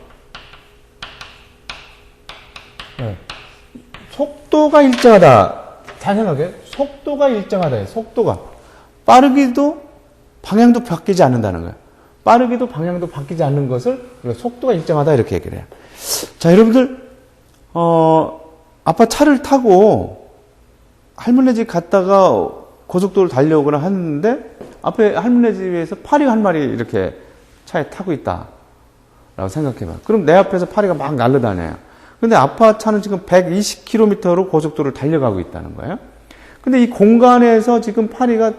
네. 속도가 일정하다. 잘 생각해. 속도가 일정하다. 속도가. 빠르기도 방향도 바뀌지 않는다는 거예요. 빠르기도 방향도 바뀌지 않는 것을 우리가 속도가 일정하다 이렇게 얘기를 해요. 자, 여러분들 아빠 차를 타고 할머니 집 갔다가 고속도로를 달려오거나 하는데 앞에 할머니 집에서 파리가 한 마리 이렇게 차에 타고 있다 라고 생각해봐요. 그럼 내 앞에서 파리가 막 날아다녀요. 근데 아빠 차는 지금 120km로 고속도로를 달려가고 있다는 거예요. 근데 이 공간에서 지금 파리가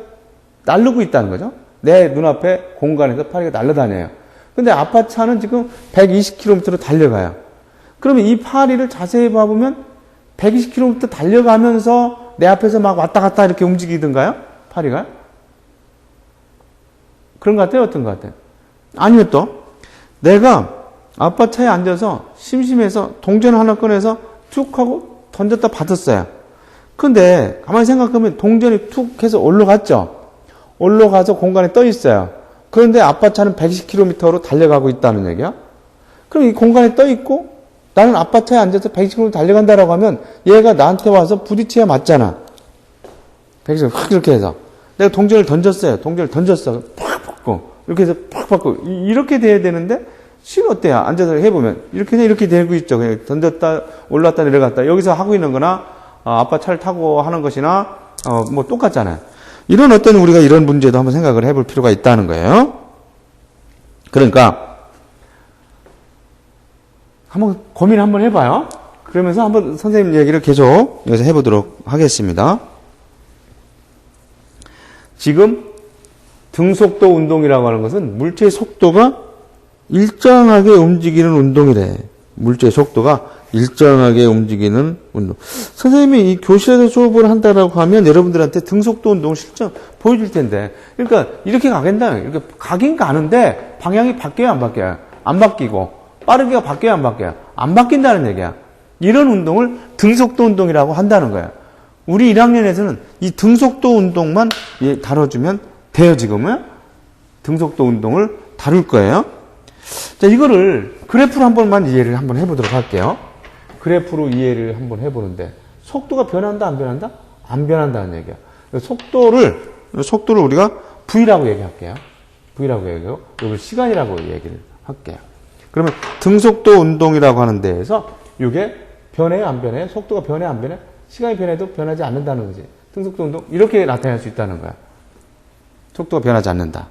날르고 있다는 거죠. 내 눈앞에 공간에서 파리가 날아다녀요. 근데 아빠 차는 지금 120km로 달려가요. 그러면 이 파리를 자세히 봐보면 120km 달려가면서 내 앞에서 막 왔다 갔다 이렇게 움직이던가요? 파리가? 그런 것 같아요? 어떤 것 같아요? 아니면 또 내가 아빠 차에 앉아서 심심해서 동전 하나 꺼내서 툭 하고 던졌다 받았어요. 근데 가만히 생각하면 동전이 툭 해서 올라갔죠? 올라가서 공간에 떠 있어요. 그런데 아빠 차는 120km로 달려가고 있다는 얘기야? 그럼 이 공간에 떠 있고 나는 아빠 차에 앉아서 120km 달려간다라고 하면 얘가 나한테 와서 부딪혀야 맞잖아. 120km 확 이렇게 해서. 내가 동전을 던졌어요. 동전을 던졌어. 팍 받고. 이렇게 해서 팍 받고. 이렇게 돼야 되는데 실은 어때요? 앉아서 해보면. 이렇게 되고 있죠. 그냥 던졌다, 올랐다, 내려갔다. 여기서 하고 있는 거나, 아빠 차를 타고 하는 것이나, 뭐 똑같잖아요. 이런 어떤 우리가 이런 문제도 한번 생각을 해볼 필요가 있다는 거예요. 그러니까, 한번 고민 한번 해봐요. 그러면서 한번 선생님 얘기를 계속 여기서 해보도록 하겠습니다. 지금 등속도 운동이라고 하는 것은 물체의 속도가 일정하게 움직이는 운동이래. 물체의 속도가 일정하게 움직이는 운동. 선생님이 이 교실에서 수업을 한다라고 하면 여러분들한테 등속도 운동을 실전 보여줄 텐데. 그러니까 이렇게 가겠다. 이렇게 가긴 가는데 방향이 바뀌어요, 안 바뀌어요? 안 바뀌고. 빠르게가 바뀌어요, 안 바뀌어요? 안 바뀐다는 얘기야. 이런 운동을 등속도 운동이라고 한다는 거야. 우리 1학년에서는 이 등속도 운동만 다뤄주면 돼요, 지금은. 등속도 운동을 다룰 거예요. 자, 이거를 그래프로 한 번만 이해를 한번 해보도록 할게요. 그래프로 이해를 한번 해보는데, 속도가 변한다, 안 변한다? 안 변한다는 얘기야. 속도를 우리가 V라고 얘기할게요. V라고 얘기하고, 이걸 시간이라고 얘기를 할게요. 그러면 등속도 운동이라고 하는 데에서 이게 변해요, 안 변해요? 속도가 변해, 안 변해? 시간이 변해도 변하지 않는다는 거지. 등속도 운동 이렇게 나타낼 수 있다는 거야. 속도가 변하지 않는다.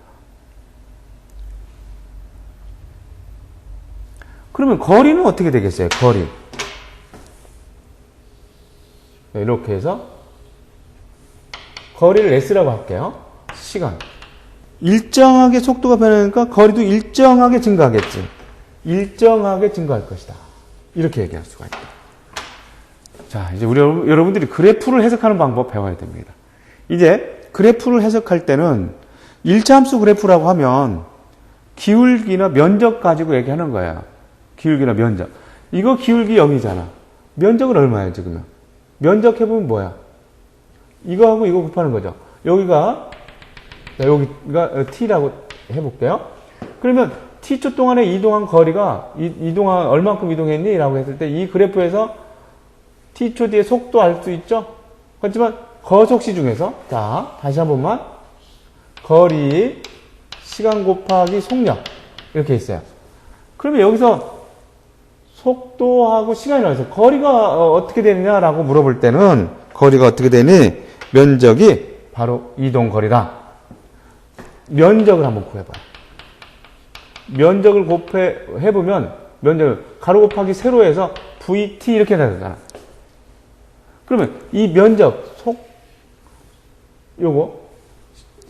그러면 거리는 어떻게 되겠어요? 거리. 이렇게 해서 거리를 S라고 할게요. 시간. 일정하게 속도가 변하니까 거리도 일정하게 증가하겠지. 일정하게 증가할 것이다. 이렇게 얘기할 수가 있다. 자, 이제 우리 여러분들이 그래프를 해석하는 방법 배워야 됩니다. 이제 그래프를 해석할 때는 일차함수 그래프라고 하면 기울기나 면적 가지고 얘기하는 거야. 기울기나 면적. 이거 기울기 0이잖아. 면적은 얼마예요, 지금? 면적 해보면 뭐야? 이거하고 이거 곱하는 거죠. 여기가 t라고 해볼게요. 그러면 t초 동안에 이동한 거리가 얼만큼 이동했니? 라고 했을 때 이 그래프에서 t초 뒤에 속도 알 수 있죠? 그렇지만 거속시 중에서 자, 다시 한 번만 거리 시간 곱하기 속력 이렇게 있어요. 그러면 여기서 속도하고 시간이 나와서 거리가 어떻게 되느냐라고 물어볼 때는 거리가 어떻게 되니? 면적이 바로 이동거리다. 면적을 한번 구해봐요. 면적을 해보면 면적을 가로 곱하기 세로에서 VT 이렇게 나타나잖아. 그러면 이 면적 요거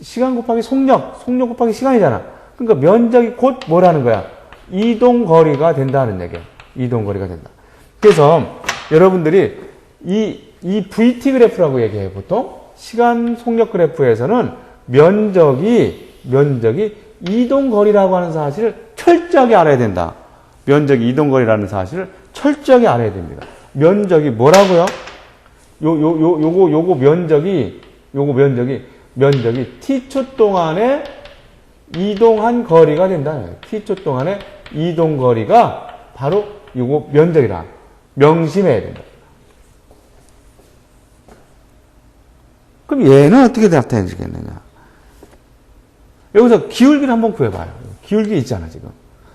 시간 곱하기 속력 곱하기 시간이잖아. 그러니까 면적이 곧 뭐라는 거야? 이동거리가 된다는 얘기야. 이동거리가 된다. 그래서 여러분들이 이 VT 그래프라고 얘기해요. 보통 시간 속력 그래프에서는 면적이 이동거리라고 하는 사실을 철저하게 알아야 된다. 면적이 이동거리라는 사실을 철저하게 알아야 됩니다. 면적이 뭐라고요? 요거 면적이 t초 동안에 이동한 거리가 된다. t초 동안에 이동거리가 바로 요거 면적이다. 명심해야 된다. 그럼 얘는 어떻게 나타내지겠느냐? 여기서 기울기를 한번 구해봐요. 기울기 있잖아, 지금.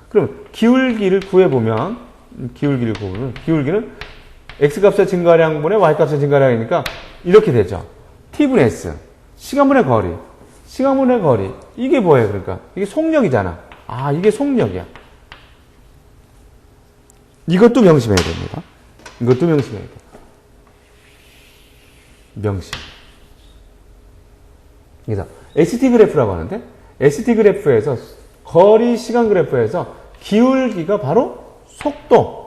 그럼 기울기를 구해보면, 기울기는 x값의 증가량분의 y값의 증가량이니까 이렇게 되죠. t분의 s. 시간분의 거리. 이게 뭐예요, 그러니까? 이게 속력이잖아. 아, 이게 속력이야. 이것도 명심해야 됩니다. 명심. 그래서 ST 그래프라고 하는데 ST 그래프에서 거리 시간 그래프에서 기울기가 바로 속도.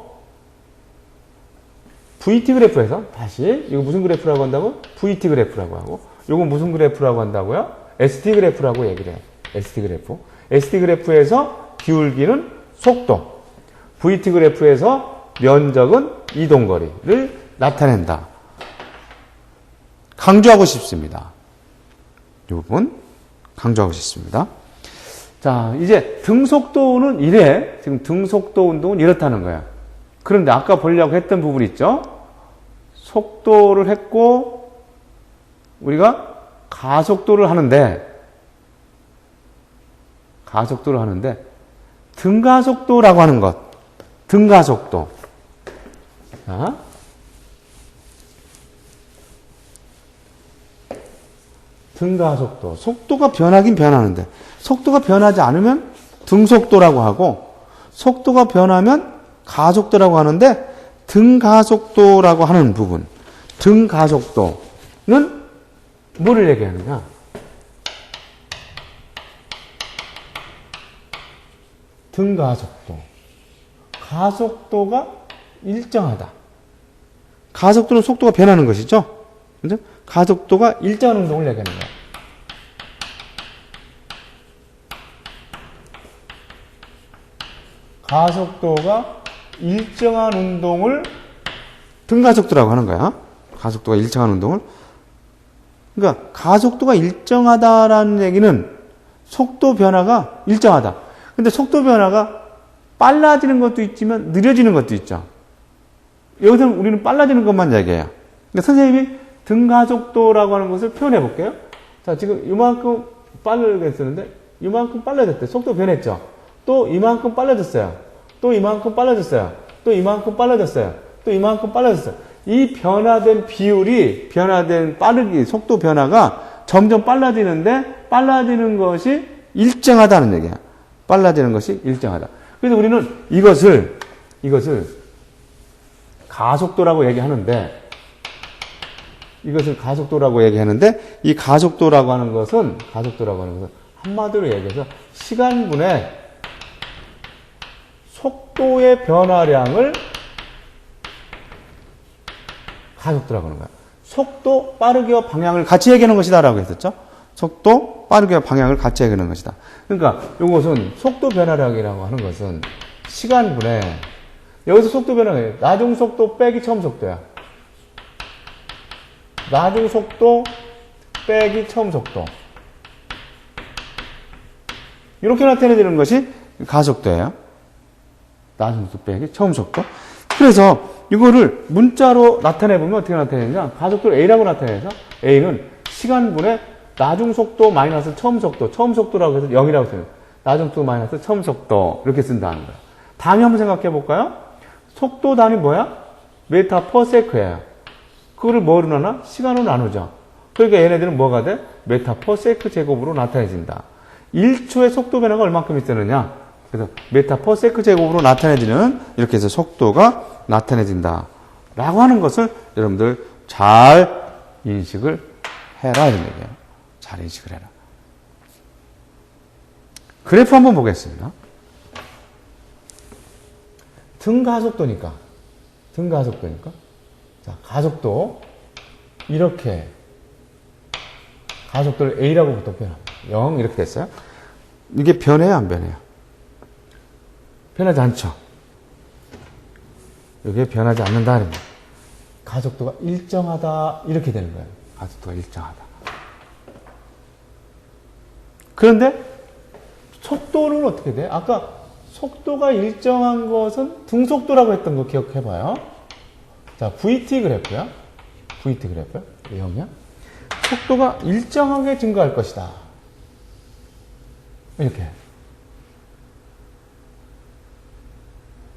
VT 그래프에서 다시 이거 무슨 그래프라고 한다고? VT 그래프라고 하고 이거 무슨 그래프라고 한다고요? ST 그래프라고 얘기를 해요. ST 그래프. ST 그래프에서 기울기는 속도. VT 그래프에서 면적은 이동거리를 나타낸다. 강조하고 싶습니다. 이 부분 강조하고 싶습니다. 자, 이제 등속도는 이래. 지금 등속도 운동은 이렇다는 거야. 그런데 아까 보려고 했던 부분 있죠? 속도를 했고 우리가 가속도를 하는데 등가속도라고 하는 것. 등가속도. 자. 등가속도. 속도가 변하긴 변하는데 속도가 변하지 않으면 등속도라고 하고 속도가 변하면 가속도라고 하는데 등가속도라고 하는 부분. 등가속도는 뭐를 얘기하느냐? 등가속도. 가속도가 일정하다. 가속도는 속도가 변하는 것이죠. 그죠? 가속도가 일정한 운동을 얘기하는 거야. 가속도가 일정한 운동을 등가속도라고 하는 거야. 가속도가 일정한 운동을. 그러니까 가속도가 일정하다라는 얘기는 속도 변화가 일정하다. 근데 속도 변화가 빨라지는 것도 있지만 느려지는 것도 있죠. 여기서는 우리는 빨라지는 것만 얘기해요. 그러니까 선생님이 등가속도라고 하는 것을 표현해 볼게요. 자, 지금 이만큼 빠르겠었는데 이만큼 빨라졌대. 속도 변했죠. 또 이만큼 빨라졌어요. 또 이만큼 빨라졌어요. 또 이만큼 빨라졌어요. 또 이만큼 빨라졌어요. 이 변화된 비율이, 변화된 빠르기, 속도 변화가 점점 빨라지는데 빨라지는 것이 일정하다는 얘기야. 빨라지는 것이 일정하다. 그래서 우리는 이것을 가속도라고 얘기하는데 이 가속도라고 하는 것은 한마디로 얘기해서 시간분의 속도의 변화량을 가속도라고 하는 거야. 속도, 빠르기와 방향을 같이 얘기하는 것이다라고 했었죠. 속도, 빠르기와 방향을 같이 얘기하는 것이다. 그러니까 이것은 속도 변화량이라고 하는 것은 시간분의 여기서 속도 변화량이 나중 속도 빼기 처음 속도야. 나중 속도 빼기 처음 속도. 이렇게 나타내지는 것이 가속도예요. 나중 속도 빼기 처음 속도. 그래서 이거를 문자로 나타내보면 어떻게 나타내냐? 가속도를 A라고 나타내서 A는 시간분의 나중 속도 마이너스 처음 속도. 처음 속도라고 해서 0이라고 써요. 나중 속도 마이너스 처음 속도. 이렇게 쓴다는 거예요. 다음에 한번 생각해 볼까요? 속도 단위 뭐야? 메타 퍼 세크예요. 그거를 뭐로 나눠? 시간으로 나누죠. 그러니까 얘네들은 뭐가 돼? 메타 퍼 세크 제곱으로 나타내진다. 1초의 속도 변화가 얼마큼 있었느냐? 그래서 메타 퍼 세크 제곱으로 나타내지는 이렇게 해서 속도가 나타내진다. 라고 하는 것을 여러분들 잘 인식을 해라. 이런 얘기예요. 잘 인식을 해라. 그래프 한번 보겠습니다. 등가속도니까. 자, 가속도. 이렇게. 가속도를 A라고 보통 표현합니다. 0 이렇게 됐어요. 이게 변해요, 안 변해요? 변하지 않죠. 이게 변하지 않는다. 가속도가 일정하다. 이렇게 되는 거예요. 가속도가 일정하다. 그런데 속도는 어떻게 돼? 아까 속도가 일정한 것은 등속도라고 했던 거 기억해봐요. 자, VT 그래프야. VT 그래프. 0이야. 속도가 일정하게 증가할 것이다. 이렇게.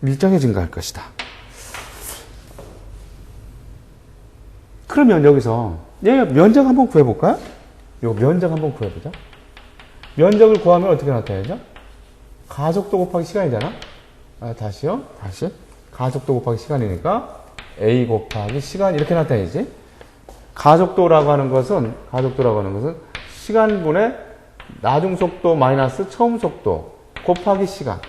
일정하게 증가할 것이다. 그러면 여기서 얘 면적 한번 구해볼까요? 요 면적 한번 구해보자. 면적을 구하면 어떻게 나타내죠? 가속도 곱하기 시간이잖아. 다시요. 다시. 가속도 곱하기 시간이니까 A 곱하기 시간 이렇게 나타내지. 가속도라고 하는 것은 시간분의 나중 속도 마이너스 처음 속도 곱하기 시간.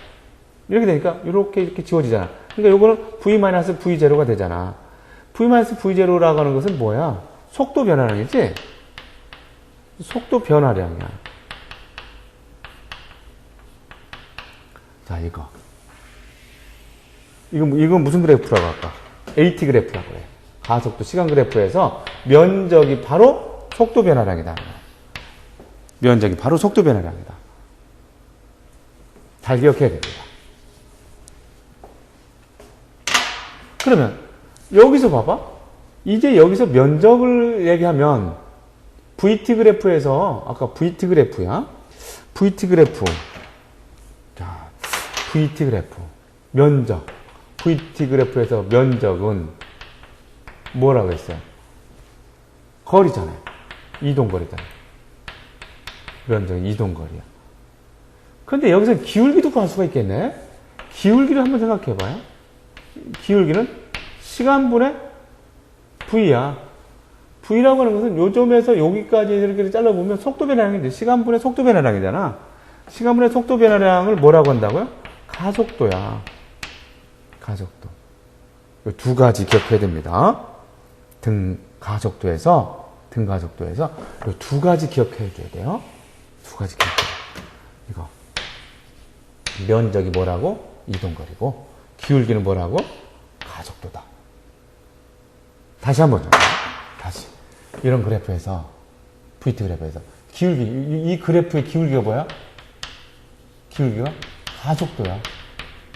이렇게 되니까 이렇게 지워지잖아. 그러니까 요거는 v-v0가 되잖아. v-v0라고 하는 것은 뭐야? 속도 변화량이지? 속도 변화량이야. 자, 이건 무슨 그래프라고 할까? AT 그래프라고 그래. 가속도 시간 그래프에서 면적이 바로 속도 변화량이다. 면적이 바로 속도 변화량이다. 잘 기억해야 됩니다. 그러면 여기서 봐봐. 이제 여기서 면적을 얘기하면 VT 그래프에서 아까 VT 그래프야. VT 그래프. 자, VT 그래프. 면적. VT 그래프에서 면적은 뭐라고 했어요? 거리잖아요. 이동거리잖아요. 면적은 이동거리야. 근데 여기서 기울기도 구할 수가 있겠네? 기울기를 한번 생각해 봐요. 기울기는 시간분의 V야. V라고 하는 것은 요점에서 여기까지 이렇게 잘라보면 속도 변화량인데 시간분의 속도 변화량이잖아. 시간분의 속도 변화량을 뭐라고 한다고요? 가속도야. 가속도. 이 두 가지 기억해야 됩니다. 등 가속도에서 이 두 가지 기억해 줘야 돼요. 두 가지 기억해. 이거. 면적이 뭐라고? 이동거리고. 기울기는 뭐라고? 가속도다. 다시 한번. 다시. 이런 그래프에서, VT 그래프에서. 기울기, 이 그래프의 기울기가 뭐야? 기울기가 가속도야.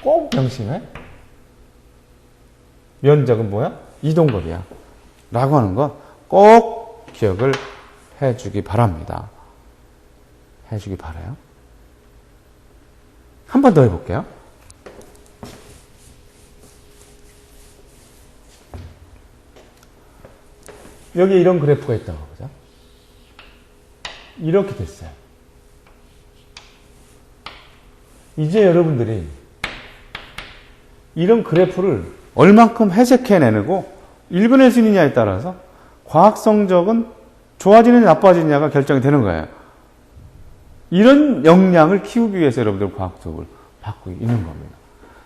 꼭 명심해. 면적은 뭐야? 이동거리야. 라고 하는 거 꼭 기억을 해주기 바랍니다. 해주기 바라요. 한 번 더 해볼게요. 여기 이런 그래프가 있다고 보자. 이렇게 됐어요. 이제 여러분들이 이런 그래프를 얼만큼 해석해내고 읽어낼 수 있느냐에 따라서 과학 성적은 좋아지느냐 나빠지느냐가 결정이 되는 거예요. 이런 역량을 키우기 위해서 여러분들 과학 수업을 받고 있는 겁니다.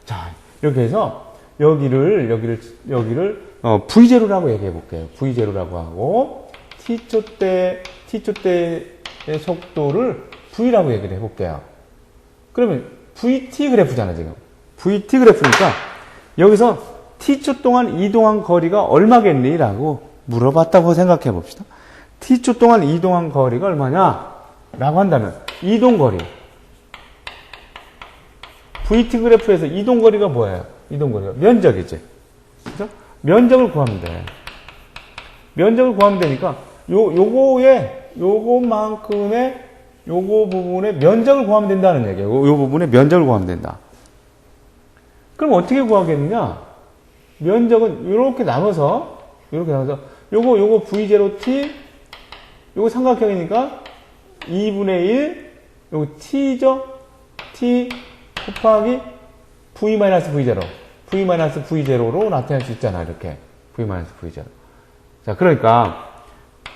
자, 이렇게 해서 여기를 V0라고 얘기해 볼게요. V0라고 하고 T초대의 속도를 V라고 얘기를 해 볼게요. 그러면 VT 그래프잖아, 지금. VT 그래프니까 여기서 T초 동안 이동한 거리가 얼마겠니? 라고 물어봤다고 생각해 봅시다. T초 동안 이동한 거리가 얼마냐? 라고 한다면 이동거리. VT 그래프에서 이동거리가 뭐예요? 이동거리가 면적이지. 그죠? 면적을 구하면 돼. 면적을 구하면 되니까 요거만큼의 요거 부분의 면적을 구하면 된다는 얘기예요. 요 부분의 면적을 구하면 된다. 그럼 어떻게 구하겠느냐? 면적은 이렇게 나눠서 요거 V0t 요거 삼각형이니까 2분의 1 요거 t죠? t 곱하기 v-v0 v-v0로 나타낼 수 있잖아. 이렇게 v-v0 자, 그러니까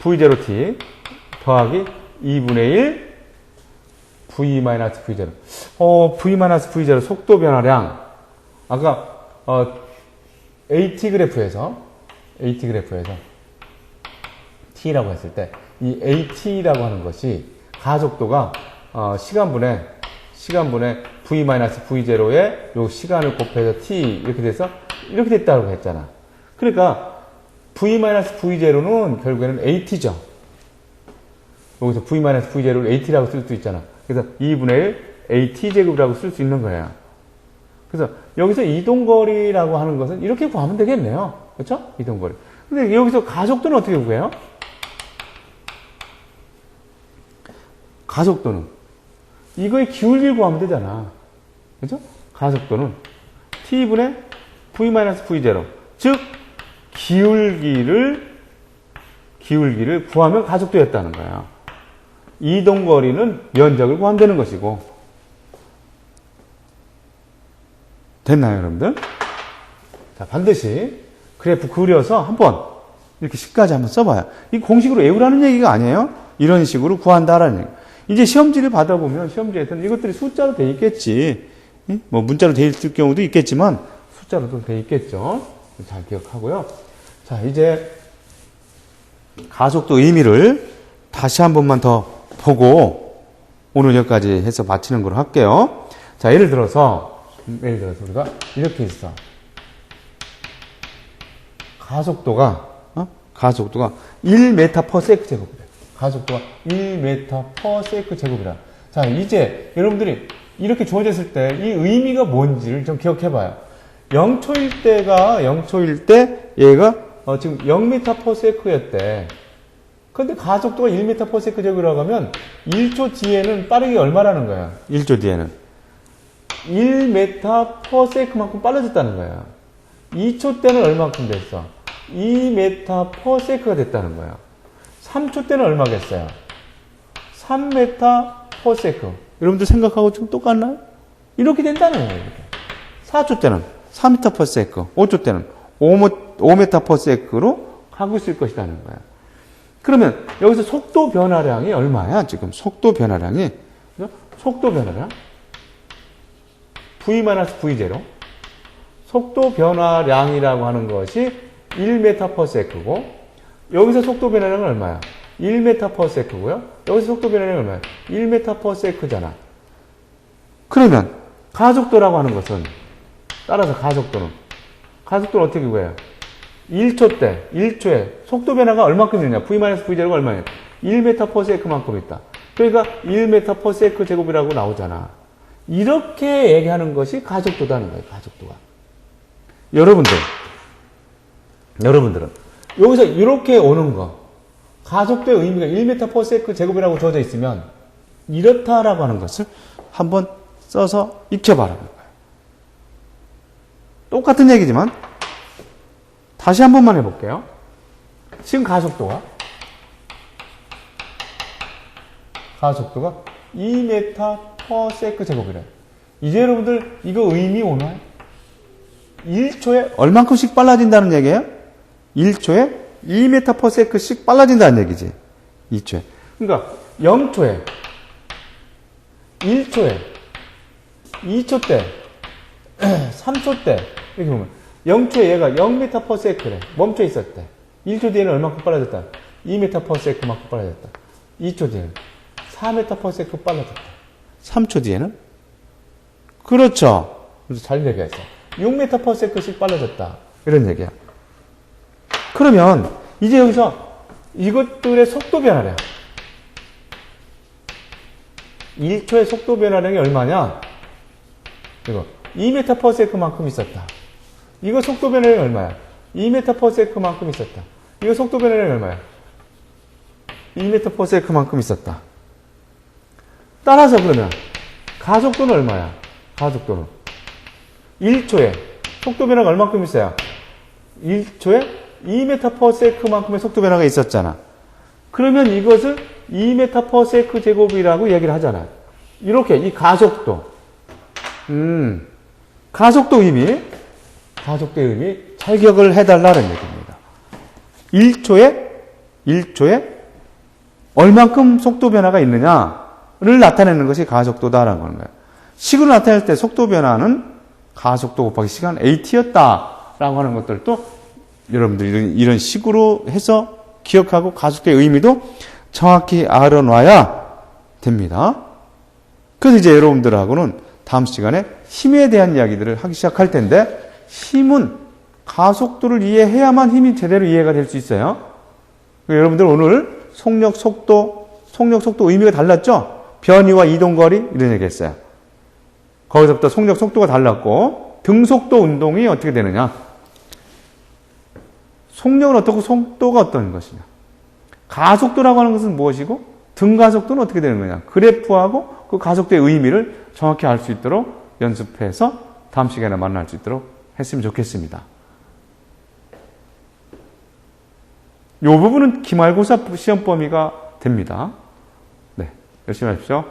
v0t 더하기 2분의 1 v-v0 v-v0 속도 변화량 아까 AT 그래프에서 T라고 했을 때 이 AT라고 하는 것이 가속도가 시간분의 v-v0의 요 시간을 곱해서 T 이렇게 돼서 이렇게 됐다고 했잖아. 그러니까 v-v0는 결국에는 AT죠. 여기서 v-v0를 AT라고 쓸 수 있잖아. 그래서 2분의 1 AT제곱이라고 쓸 수 있는 거야. 그래서 여기서 이동거리라고 하는 것은 이렇게 구하면 되겠네요. 그렇죠? 이동거리. 근데 여기서 가속도는 어떻게 구해요? 가속도는 이거의 기울기를 구하면 되잖아. 그렇죠? 가속도는 T분의 v-v0 즉 기울기를 구하면 가속도였다는 거야. 이동거리는 면적을 구하면 되는 것이고. 됐나요, 여러분들? 자, 반드시 그래프 그려서 한번 이렇게 식까지 한번 써봐요. 이 공식으로 외우라는 얘기가 아니에요. 이런 식으로 구한다라는 얘기예요. 이제 시험지를 받아보면 시험지에서는 이것들이 숫자로 돼 있겠지. 뭐 문자로 돼 있을 경우도 있겠지만 숫자로도 돼 있겠죠. 잘 기억하고요. 자, 이제 가속도 의미를 다시 한 번만 더 보고 오늘 여기까지 해서 마치는 걸로 할게요. 자, 예를 들어서 우리가 이렇게 있어. 가속도가 1m/s 제곱이래. 가속도가 1m/s 제곱이라. 자, 이제 여러분들이 이렇게 주어졌을 때 이 의미가 뭔지를 좀 기억해봐요. 0초일 때 얘가 지금 0m/s였대. 근데 가속도가 1m/s 제곱이라고 하면 1초 뒤에는 빠르게 얼마라는 거야? 1초 뒤에는 1m/s만큼 빨라졌다는 거야. 2초 때는 얼마큼 됐어? 2m/s가 됐다는 거야. 3초 때는 얼마겠어요? 3m/s. 여러분들 생각하고 좀 똑같나요? 이렇게 된다는 거예요. 4초 때는 4m/s, 5초 때는 5m/s로 가고 있을 것이라는 거야. 그러면 여기서 속도 변화량이 얼마야? 지금 속도 변화량이 v-v0 속도 변화량이라고 하는 것이 1m/s고 여기서 속도 변화량은 얼마야? 1m/s고요. 여기서 속도 변화량이 얼마야? 1m/s잖아. 그러면 가속도라고 하는 것은 따라서 가속도는 어떻게 구해요? 1초에 속도 변화가 얼마큼 있느냐? v-v0가 얼마예요? 1m/s만큼 있다. 그러니까 1m/s 제곱이라고 나오잖아. 이렇게 얘기하는 것이 가속도다는 거예요. 가속도가. 여러분들은 여기서 이렇게 오는 거 가속도의 의미가 1m/s 제곱이라고 주어져 있으면 이렇다라고 하는 것을 한번 써서 익혀봐라는 거예요. 똑같은 얘기지만 다시 한 번만 해볼게요. 지금 가속도가 2m/s 제곱이래. 이제 여러분들 이거 의미 오나요? 1초에 얼만큼씩 빨라진다는 얘기예요? 1초에 2m/s씩 빨라진다는 얘기지. 2초에. 그러니까 0초에, 1초에, 2초 때, 3초 때 이렇게 보면 0초에 얘가 0m/s래. 멈춰 있었대. 1초 뒤에는 얼만큼 빨라졌다? 2m/s만큼 빨라졌다. 2초 뒤에는 4m/s 빨라졌다. 3초 뒤에는? 그렇죠. 그래서 잘 얘기했어. 6m/s씩 빨라졌다. 이런 얘기야. 그러면 이제 여기서 이것들의 속도 변화량 1초의 속도 변화량이 얼마냐? 이거 2m/s만큼 있었다. 이거 속도 변화량이 얼마야? 2m/s만큼 있었다. 이거 속도 변화량이 얼마야? 2m/s만큼 있었다. 따라서 그러면 가속도는 얼마야? 가속도는 1초에 속도 변화가 얼마큼 있어요? 1초에 2m/s만큼의 속도 변화가 있었잖아. 그러면 이것을 2m/s 제곱이라고 얘기를 하잖아. 이렇게 이 가속도 가속도의 의미 잘 기억을 해달라는 얘기입니다. 1초에 얼만큼 속도 변화가 있느냐를 나타내는 것이 가속도다라는 거예요. 식으로 나타낼 때 속도 변화는 가속도 곱하기 시간 at였다라고 하는 것들도 여러분들이 이런 식으로 해서 기억하고 가속도의 의미도 정확히 알아놔야 됩니다. 그래서 이제 여러분들하고는 다음 시간에 힘에 대한 이야기들을 하기 시작할 텐데 힘은 가속도를 이해해야만 힘이 제대로 이해가 될 수 있어요. 여러분들 오늘 속력, 속도 의미가 달랐죠? 변이와 이동거리 이런 얘기 했어요. 거기서부터 속력, 속도가 달랐고 등속도 운동이 어떻게 되느냐? 속력은 어떻고 속도가 어떤 것이냐? 가속도라고 하는 것은 무엇이고 등가속도는 어떻게 되는 거냐? 그래프하고 그 가속도의 의미를 정확히 알 수 있도록 연습해서 다음 시간에 만날 수 있도록 했으면 좋겠습니다. 이 부분은 기말고사 시험 범위가 됩니다. 네, 열심히 하십시오.